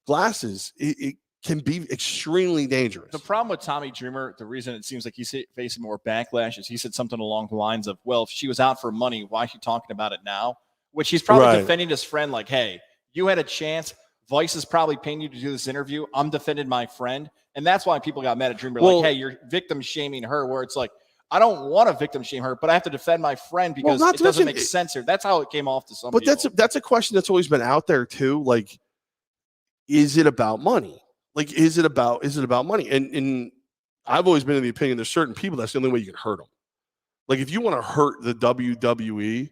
glasses, it can be extremely dangerous. The problem with Tommy Dreamer, the reason it seems like he's facing more backlash is he said something along the lines of, well, if she was out for money, why is she talking about it now? Which he's probably defending his friend like, hey, you had a chance. Vice is probably paying you to do this interview. I'm defending my friend. And that's why people got mad at Dreamer. Well, like, hey, you're victim shaming her, where it's like, I don't want to victim shame her, but I have to defend my friend because it doesn't make sense here. That's how it came off to some people. But that's a question that's always been out there too. Like, is it about money? Like, is it about money? And I've always been in the opinion there's certain people that's the only way you can hurt them. Like, if you want to hurt the WWE,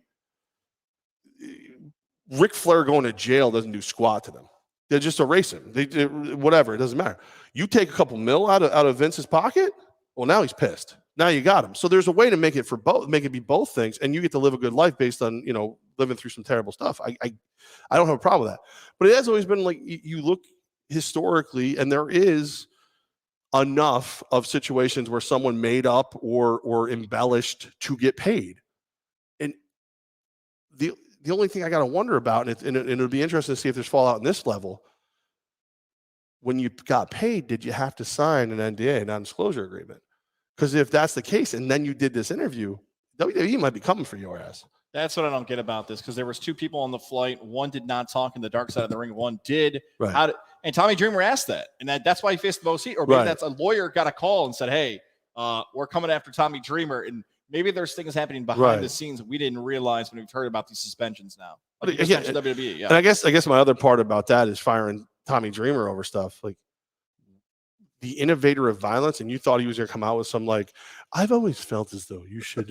Ric Flair going to jail doesn't do squat to them. They just erase him. Whatever, it doesn't matter. You take a couple mil out of Vince's pocket, well, now he's pissed. Now you got him. So there's a way to make it be both things, and you get to live a good life based on, living through some terrible stuff. I don't have a problem with that. But it has always been like, you look historically, and there is enough of situations where someone made up or embellished to get paid. And the only thing I got to wonder about, and it'll be interesting to see if there's fallout in this level. When you got paid, did you have to sign an NDA, non-disclosure agreement? Because if that's the case, and then you did this interview, WWE might be coming for your ass. That's what I don't get about this, because there was 2 people on the flight. One did not talk in the dark side of the ring. One did. Right. And Tommy Dreamer asked that, and that's why he faced the most heat. Or maybe that's a lawyer got a call and said, "Hey, we're coming after Tommy Dreamer." And maybe there's things happening behind the scenes we didn't realize when we've heard about these suspensions now. Like WWE, And I guess my other part about that is firing Tommy Dreamer over stuff like the innovator of violence, and you thought he was going to come out with some like, I've always felt as though you should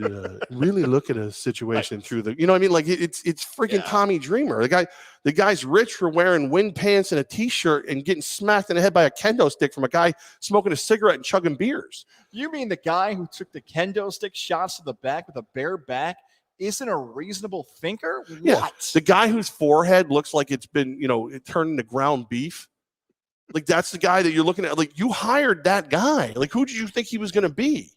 really look at a situation through the, you know what I mean? Like it's freaking Tommy Dreamer. The guy's rich for wearing wind pants and a t-shirt and getting smacked in the head by a kendo stick from a guy smoking a cigarette and chugging beers. You mean the guy who took the kendo stick shots to the back with a bare back isn't a reasonable thinker? Yeah. What? The guy whose forehead looks like it's been, it turned into ground beef. Like, that's the guy that you're looking at. Like, you hired that guy. Like, who did you think he was going to be?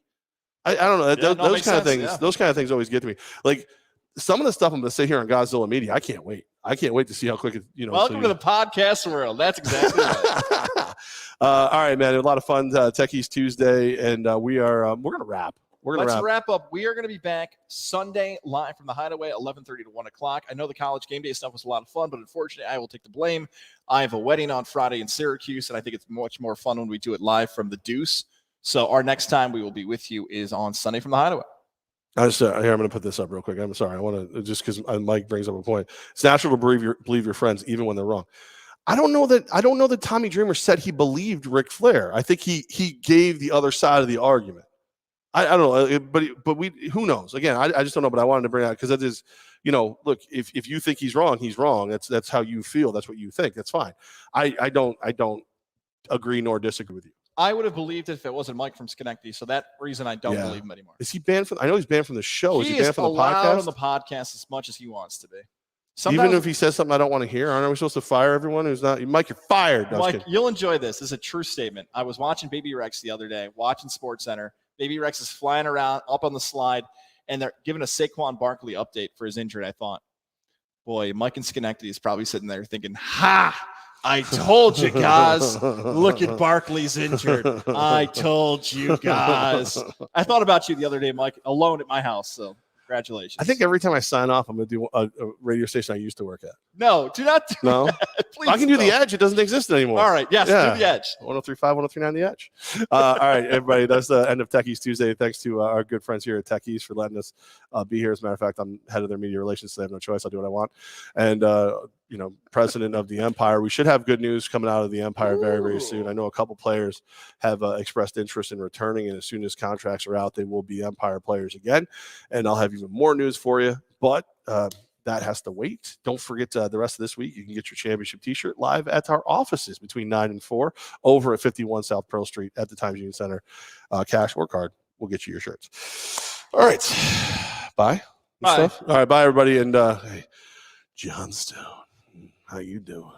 I don't know. Those kind of things. Yeah. Those kind of things always get to me. Like, some of the stuff I'm going to say here on Godzilla Media, I can't wait. I can't wait to see how quick it. Welcome to the podcast world. That's exactly right. All right, man. A lot of fun. Techies Tuesday, and we're going to wrap. Let's wrap up. We are going to be back Sunday live from the Hideaway, 11:30 to 1 o'clock. I know the college game day stuff was a lot of fun, but unfortunately, I will take the blame. I have a wedding on Friday in Syracuse, and I think it's much more fun when we do it live from the Deuce. So our next time we will be with you is on Sunday from the Hideaway. I'm going to put this up real quick. I'm sorry. I want to, just because Mike brings up a point. It's natural to believe your friends even when they're wrong. I don't know that Tommy Dreamer said he believed Ric Flair. I think he gave the other side of the argument. I don't know, but who knows? Again, I just don't know. But I wanted to bring out because that is, look, if you think he's wrong, he's wrong. That's how you feel. That's what you think. That's fine. I don't agree nor disagree with you. I would have believed it if it wasn't Mike from Schenectady. So that reason I don't believe him anymore. Is he banned from? I know he's banned from the show. Is he banned from the podcast? On the podcast as much as he wants to be. Even if he says something I don't want to hear, aren't we supposed to fire everyone who's not? Mike, you're fired. No, Mike, you'll enjoy this. This is a true statement. I was watching Baby Rex the other day, watching SportsCenter. Baby Rex is flying around up on the slide, and they're giving a Saquon Barkley update for his injury. I thought, boy, Mike in Schenectady is probably sitting there thinking, ha, I told you guys, look at Barkley's injured. I told you guys. I thought about you the other day, Mike, alone at my house, so congratulations. I think every time I sign off, I'm going to do a radio station I used to work at. No, do not do that. Please I can do the Edge. It doesn't exist anymore. All right. Yes, do the Edge. 103.5, 103.9 The Edge. All right, everybody. That's the end of Techies Tuesday. Thanks to our good friends here at Techies for letting us be here. As a matter of fact, I'm head of their media relations, so I have no choice. I'll do what I want. And, president of the Empire. We should have good news coming out of the Empire very, very soon. I know a couple players have expressed interest in returning, and as soon as contracts are out, they will be Empire players again. And I'll have even more news for you. But that has to wait. Don't forget the rest of this week, you can get your championship t-shirt live at our offices between 9 and 4 over at 51 South Pearl Street at the Times Union Center. Cash or card, we'll get you your shirts. All right. Bye. Bye. All right. Bye, everybody. And hey, Johnstone, how you doing?